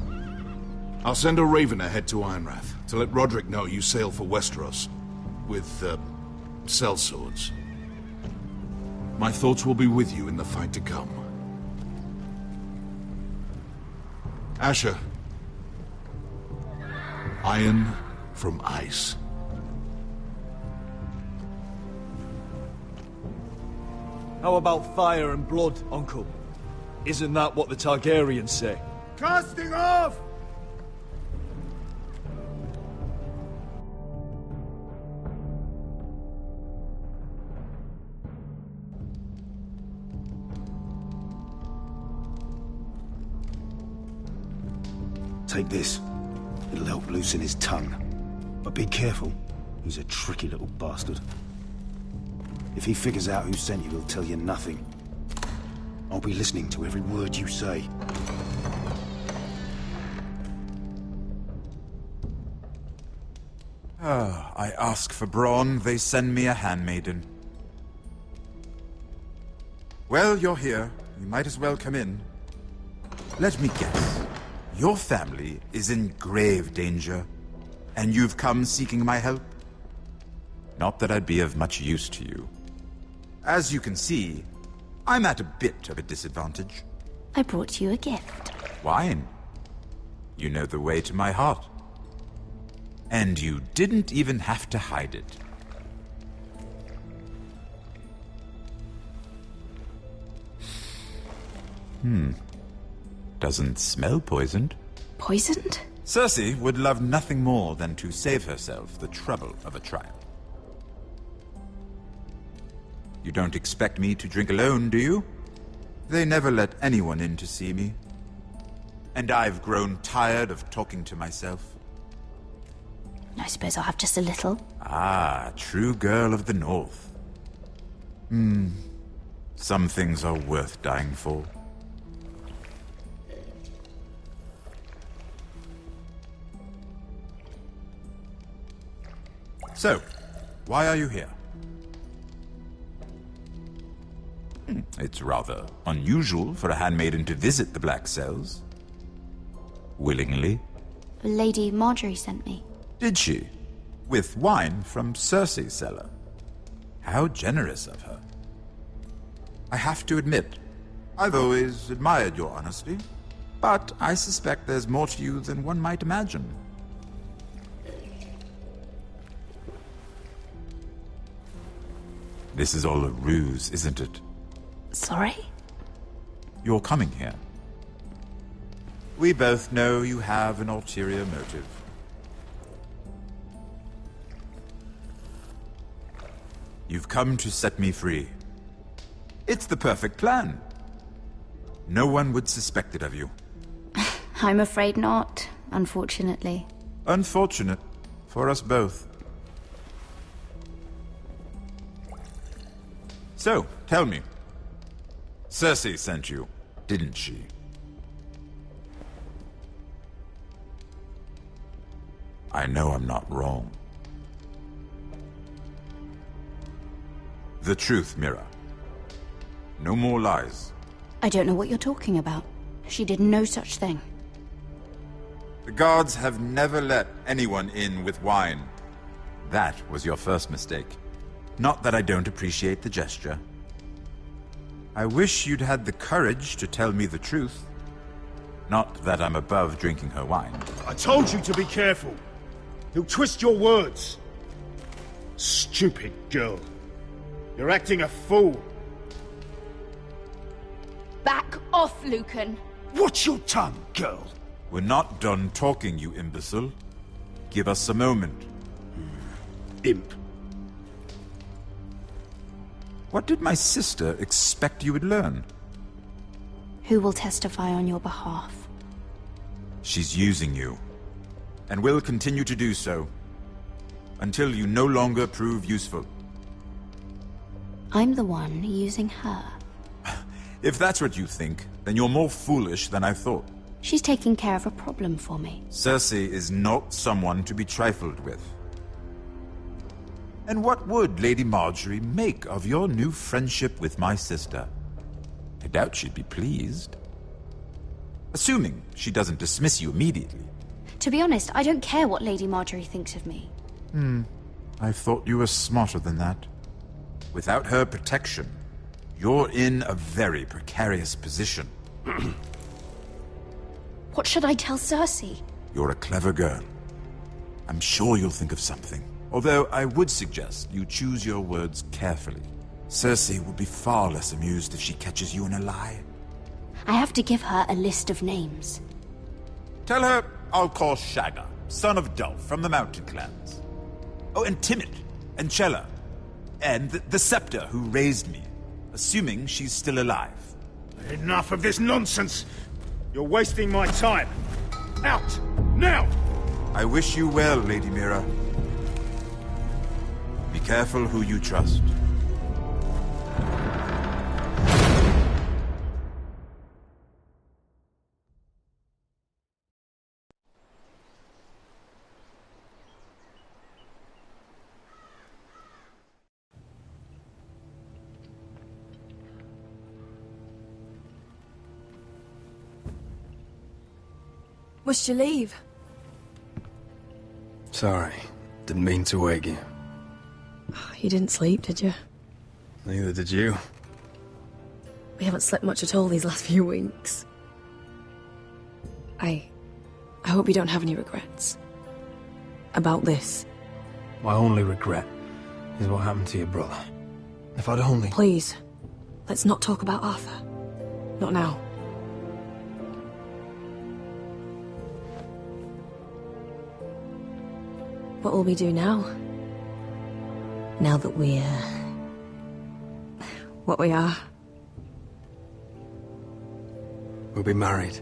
Speaker 11: I'll send a raven ahead to Ironrath to let Roderick know you sail for Westeros with, sellswords. My thoughts will be with you in the fight to come. Asher. Iron from ice.
Speaker 6: How about fire and blood, Uncle? Isn't that what the Targaryens say?
Speaker 16: Casting off!
Speaker 21: Take this. It'll help loosen his tongue. But be careful. He's a tricky little bastard. If he figures out who sent you, he'll tell you nothing. I'll be listening to every word you say.
Speaker 22: I ask for brawn, they send me a handmaiden. Well, you're here. You might as well come in. Let me guess. Your family is in grave danger, and you've come seeking my help? Not that I'd be of much use to you. As you can see, I'm at a bit of a disadvantage.
Speaker 8: I brought you a gift.
Speaker 22: Wine. You know the way to my heart. And you didn't even have to hide it. Doesn't smell poisoned.
Speaker 8: Poisoned?
Speaker 22: Cersei would love nothing more than to save herself the trouble of a trial. You don't expect me to drink alone, do you? They never let anyone in to see me. And I've grown tired of talking to myself.
Speaker 8: I suppose I'll have just a little.
Speaker 22: Ah, true girl of the North. Some things are worth dying for. So, why are you here? It's rather unusual for a handmaiden to visit the Black Cells. Willingly.
Speaker 8: Lady Marjorie sent me.
Speaker 22: Did she? With wine from Cersei's cellar. How generous of her. I have to admit, I've always admired your honesty, but I suspect there's more to you than one might imagine. This is all a ruse, isn't it?
Speaker 8: Sorry?
Speaker 22: You're coming here. We both know you have an ulterior motive. You've come to set me free. It's the perfect plan. No one would suspect it of you.
Speaker 8: I'm afraid not, unfortunately.
Speaker 22: Unfortunate for us both. So, tell me. Cersei sent you, didn't she? I know I'm not wrong. The truth, Mira. No more lies.
Speaker 8: I don't know what you're talking about. She did no such thing.
Speaker 22: The guards have never let anyone in with wine. That was your first mistake. Not that I don't appreciate the gesture. I wish you'd had the courage to tell me the truth. Not that I'm above drinking her wine.
Speaker 5: I told you to be careful. He'll twist your words. Stupid girl. You're acting a fool.
Speaker 8: Back off, Lucan.
Speaker 5: Watch your tongue, girl.
Speaker 22: We're not done talking, you imbecile. Give us a moment.
Speaker 5: Imp.
Speaker 22: What did my sister expect you would learn?
Speaker 8: Who will testify on your behalf?
Speaker 22: She's using you, and will continue to do so, until you no longer prove useful.
Speaker 8: I'm the one using her.
Speaker 22: If that's what you think, then you're more foolish than I thought.
Speaker 8: She's taking care of a problem for me.
Speaker 22: Cersei is not someone to be trifled with. And what would Lady Marjorie make of your new friendship with my sister? I doubt she'd be pleased. Assuming she doesn't dismiss you immediately.
Speaker 8: To be honest, I don't care what Lady Marjorie thinks of me.
Speaker 22: I thought you were smarter than that. Without her protection, you're in a very precarious position.
Speaker 8: What should I tell Cersei?
Speaker 22: You're a clever girl. I'm sure you'll think of something. Although I would suggest you choose your words carefully. Cersei would be far less amused if she catches you in a lie.
Speaker 8: I have to give her a list of names.
Speaker 22: Tell her I'll call Shagga, son of Dolph, from the Mountain Clans. Oh, and Timid, and Chella, and the Scepter who raised me, assuming she's still alive.
Speaker 5: Enough of this nonsense! You're wasting my time! Out! Now!
Speaker 22: I wish you well, Lady Mira. Be careful who you trust.
Speaker 3: Must you leave?
Speaker 1: Sorry. Didn't mean to wake you.
Speaker 3: You didn't sleep, did you?
Speaker 1: Neither did you.
Speaker 3: We haven't slept much at all these last few weeks. I hope you don't have any regrets. About this.
Speaker 1: My only regret is what happened to your brother. If I'd only...
Speaker 3: Please, let's not talk about Arthur. Not now. What will we do now? Now that we're... what we are?
Speaker 1: We'll be married.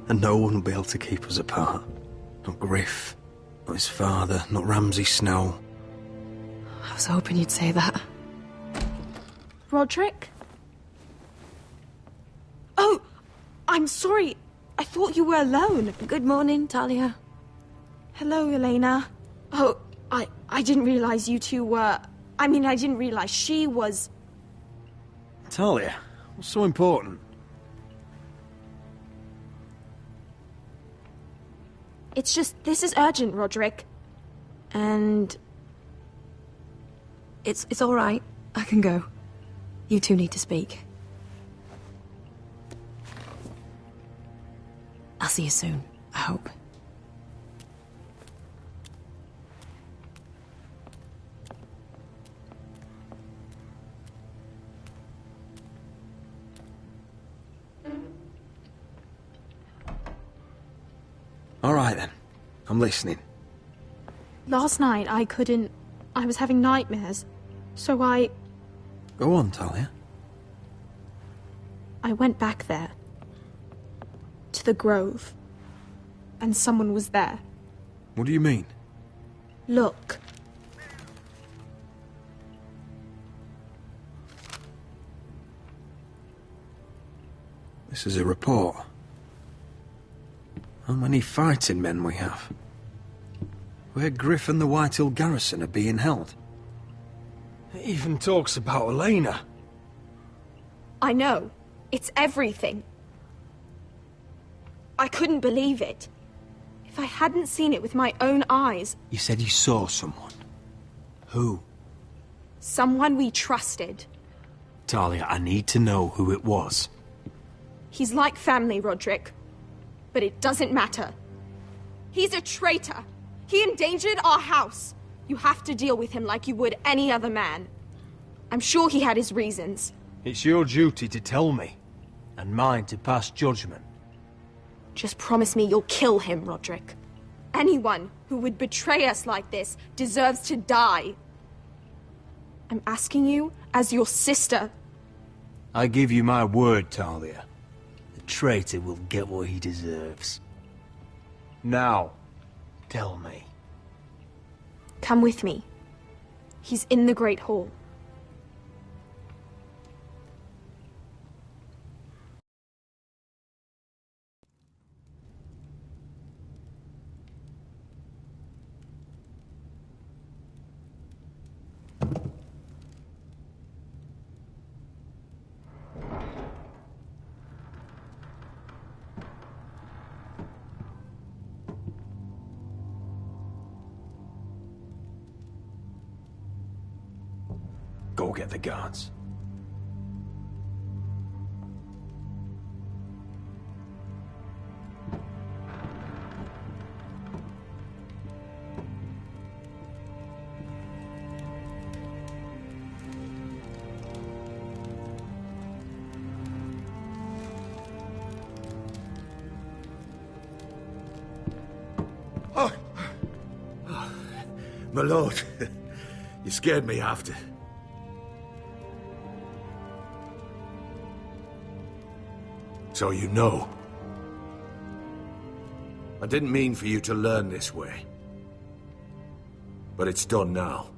Speaker 1: And no one will be able to keep us apart. Not Griff, not his father, not Ramsay Snow.
Speaker 3: I was hoping you'd say that.
Speaker 4: Roderick? Oh, I'm sorry. I thought you were alone.
Speaker 3: Good morning, Talia.
Speaker 4: Hello, Elena. Oh, I didn't realize you two were... I mean, I didn't realize she was...
Speaker 1: Talia, what's so important?
Speaker 4: It's just, this is urgent, Roderick. And...
Speaker 3: It's all right. I can go. You two need to speak. I'll see you soon, I hope.
Speaker 1: All right, then. I'm listening.
Speaker 4: Last night, I couldn't... I was having nightmares. So I
Speaker 1: Go on, Talia.
Speaker 4: went back there. To the grove. And someone was there.
Speaker 1: What do you mean?
Speaker 4: Look.
Speaker 1: This is a report. How many fighting men we have? Where Griff and the Whitehill garrison are being held. It even talks about Elena.
Speaker 4: I know. It's everything. I couldn't believe it. If I hadn't seen it with my own eyes...
Speaker 1: You said you saw someone. Who?
Speaker 4: Someone we trusted.
Speaker 1: Talia, I need to know who it was.
Speaker 4: He's like family, Roderick. But it doesn't matter. He's a traitor. He endangered our house. You have to deal with him like you would any other man. I'm sure he had his reasons.
Speaker 1: It's your duty to tell me, and mine to pass judgment.
Speaker 4: Just promise me you'll kill him, Roderick. Anyone who would betray us like this deserves to die. I'm asking you as your sister.
Speaker 1: I give you my word, Talia. The traitor will get what he deserves. Now, tell me.
Speaker 4: Come with me. He's in the Great Hall.
Speaker 1: Go get the guards.
Speaker 9: My lord, you scared me after. So you know. I didn't mean for you to learn this way. But it's done now.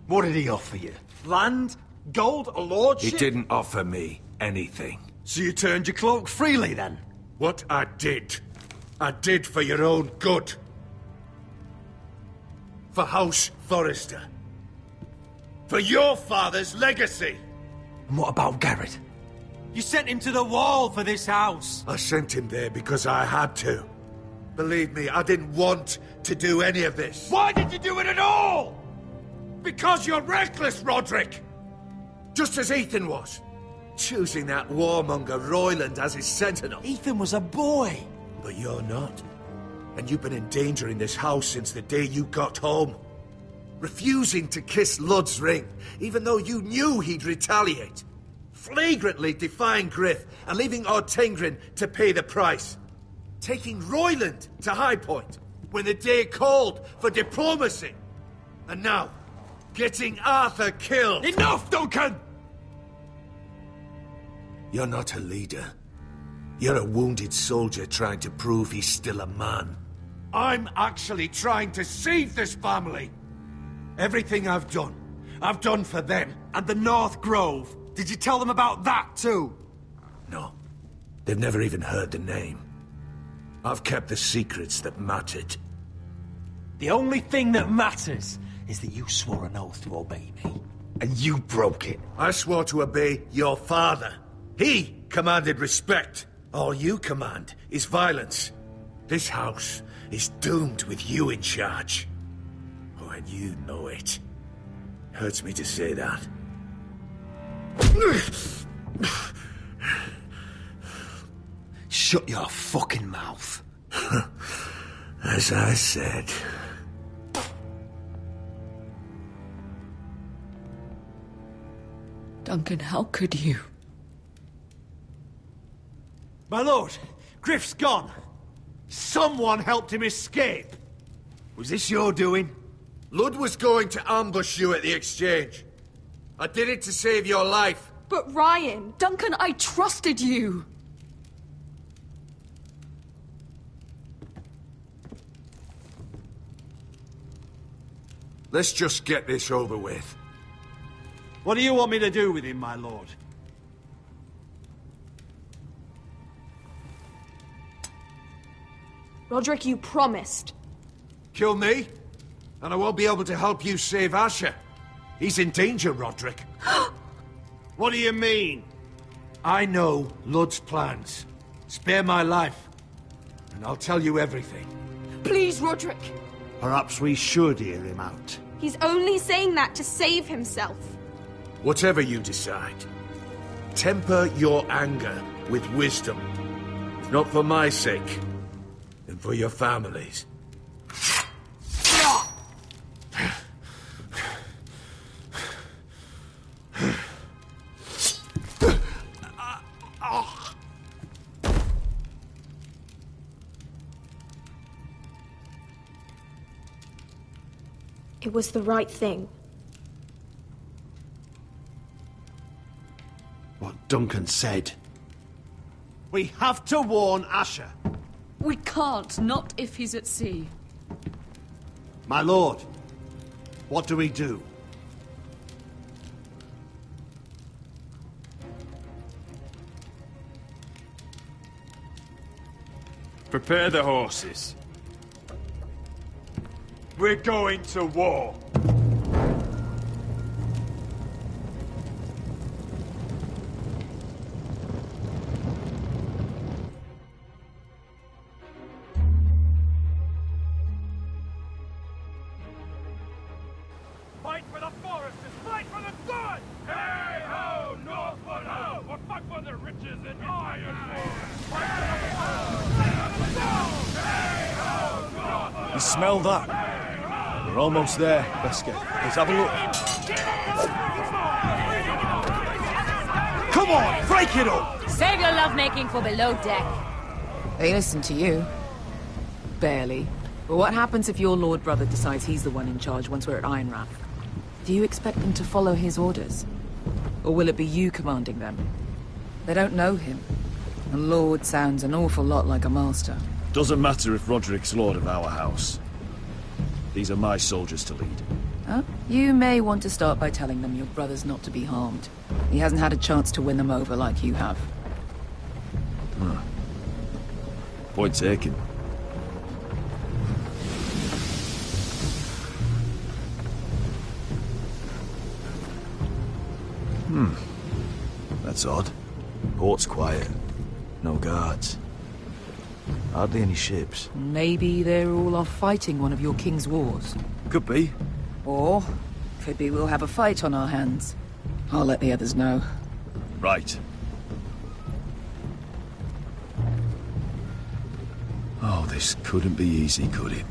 Speaker 2: What did he offer you? Land? Gold? A lordship?
Speaker 9: He didn't offer me anything.
Speaker 2: So you turned your cloak freely, then?
Speaker 9: What I did for your own good. For House Forrester. For your father's legacy.
Speaker 2: And what about Garrett? You sent him to the wall for this house.
Speaker 9: I sent him there because I had to. Believe me, I didn't want to do any of this.
Speaker 2: Why did you do it at all?
Speaker 9: Because you're reckless, Roderick! Just as Ethan was. Choosing that warmonger Royland as his sentinel.
Speaker 2: Ethan was a boy.
Speaker 9: But you're not. And you've been endangering this house since the day you got home. Refusing to kiss Ludd's ring, even though you knew he'd retaliate. Flagrantly defying Griff and leaving Ortengrin to pay the price. Taking Royland to High Point when the day called for diplomacy. And now, getting Arthur killed.
Speaker 2: Enough, Duncan!
Speaker 9: You're not a leader. You're a wounded soldier trying to prove he's still a man. I'm actually trying to save this family. Everything I've done for them.
Speaker 2: And the North Grove. Did you tell them about that too?
Speaker 9: No. They've never even heard the name. I've kept the secrets that mattered.
Speaker 2: The only thing that matters is that you swore an oath to obey me. And you broke it.
Speaker 9: I swore to obey your father. He commanded respect. All you command is violence. This house is doomed with you in charge. Oh, and you know it. Hurts me to say that.
Speaker 2: Shut your fucking mouth.
Speaker 9: As I said.
Speaker 3: Duncan, how could you?
Speaker 2: My lord, Griff's gone. Someone helped him escape. Was this your doing?
Speaker 9: Ludd was going to ambush you at the exchange. I did it to save your life.
Speaker 4: But Ryan...
Speaker 3: Duncan, I trusted you!
Speaker 9: Let's just get this over with.
Speaker 2: What do you want me to do with him, my lord?
Speaker 4: Roderick, you promised.
Speaker 9: Kill me, and I won't be able to help you save Asher. He's in danger, Roderick.
Speaker 2: What do you mean?
Speaker 9: I know Ludd's plans. Spare my life, and I'll tell you everything.
Speaker 3: Please, Roderick.
Speaker 2: Perhaps we should hear him out.
Speaker 4: He's only saying that to save himself.
Speaker 9: Whatever you decide, temper your anger with wisdom. If not for my sake, then for your families.
Speaker 4: It was the right thing.
Speaker 2: What Duncan said. We have to warn Asher.
Speaker 3: We can't, not if he's at sea.
Speaker 2: My lord, what do we do?
Speaker 6: Prepare the horses. We're going to war.
Speaker 18: Fight for the forests! Fight for the sun! Hey ho, Northwood ho! Or fight for the riches and ironwood! Fight for the sun! Hey ho, Northwood!
Speaker 20: You smell that? We're almost there, Wesker. Let's have a look.
Speaker 2: Come on, break it up!
Speaker 17: Save your lovemaking for below deck.
Speaker 10: They listen to you. Barely. But what happens if your lord brother decides he's the one in charge once we're at Ironrath? Do you expect them to follow his orders? Or will it be you commanding them? They don't know him. A lord sounds an awful lot like a master.
Speaker 20: Doesn't matter if Roderick's lord of our house. These are my soldiers to lead.
Speaker 10: Huh? You may want to start by telling them your brother's not to be harmed. He hasn't had a chance to win them over like you have.
Speaker 20: Huh. Point taken. That's odd. Port's quiet. No guards. Hardly any ships.
Speaker 10: Maybe they're all off fighting one of your king's wars.
Speaker 20: Could be.
Speaker 10: Or, could be we'll have a fight on our hands. I'll let the others know.
Speaker 20: Right. Oh, this couldn't be easy, could it?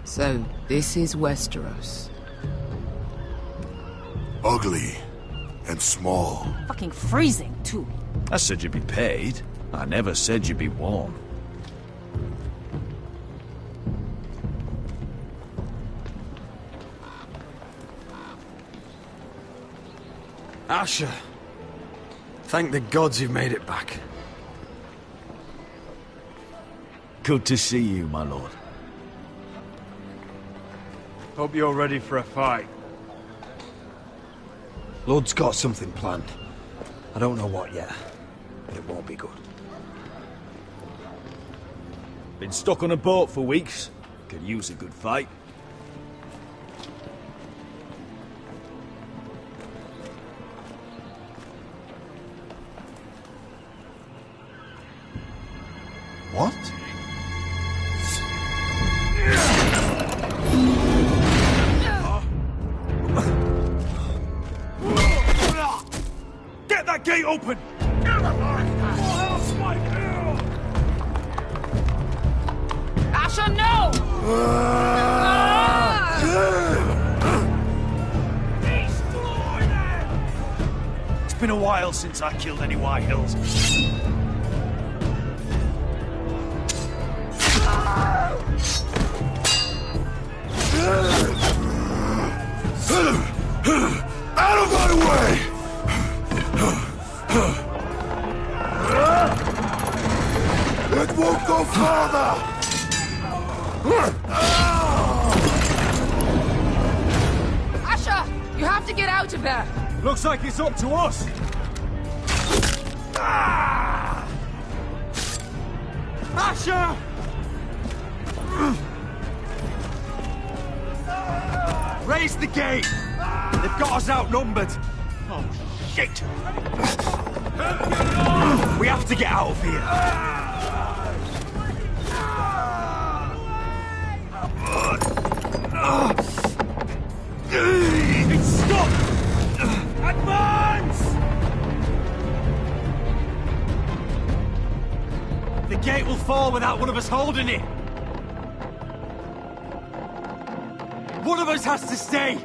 Speaker 10: So, this is Westeros.
Speaker 16: Ugly and small.
Speaker 17: Fucking freezing, too.
Speaker 20: I said you'd be paid. I never said you'd be warm.
Speaker 1: Asher. Thank the gods you've made it back.
Speaker 20: Good to see you, my lord.
Speaker 1: Hope you're ready for a fight. Lord's got something planned. I don't know what yet, but it won't be good.
Speaker 20: Been stuck on a boat for weeks. Could use a good fight.
Speaker 1: What?
Speaker 6: Get that gate open!
Speaker 17: Asher, no!
Speaker 6: It's been a while since I killed any White Hills.
Speaker 16: Out of my way! It won't go farther!
Speaker 10: Asher! You have to get out of there!
Speaker 6: Looks like it's up to us! Asher! Raise the gate! They've got us outnumbered! Oh, shit! We have to get out of here! It's stuck! Advance! The gate will fall without one of us holding it! One of us has to stay!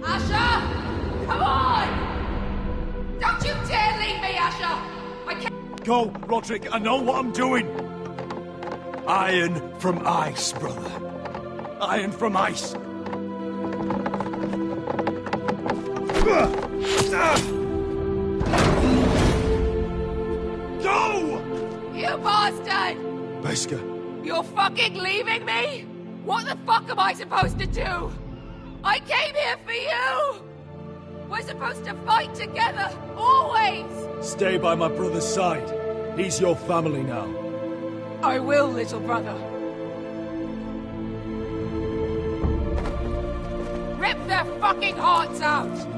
Speaker 10: Asher! Come on! Don't you dare leave me, Asher! I can't...
Speaker 6: Go, Roderick, I know what I'm doing! Iron from ice, brother. Iron from ice. Go!
Speaker 10: You bastard!
Speaker 6: Beskha.
Speaker 10: You're fucking leaving me? What the fuck am I supposed to do? I came here for you! We're supposed to fight together, always!
Speaker 6: Stay by my brother's side. He's your family now.
Speaker 10: I will, little brother. Rip their fucking hearts out!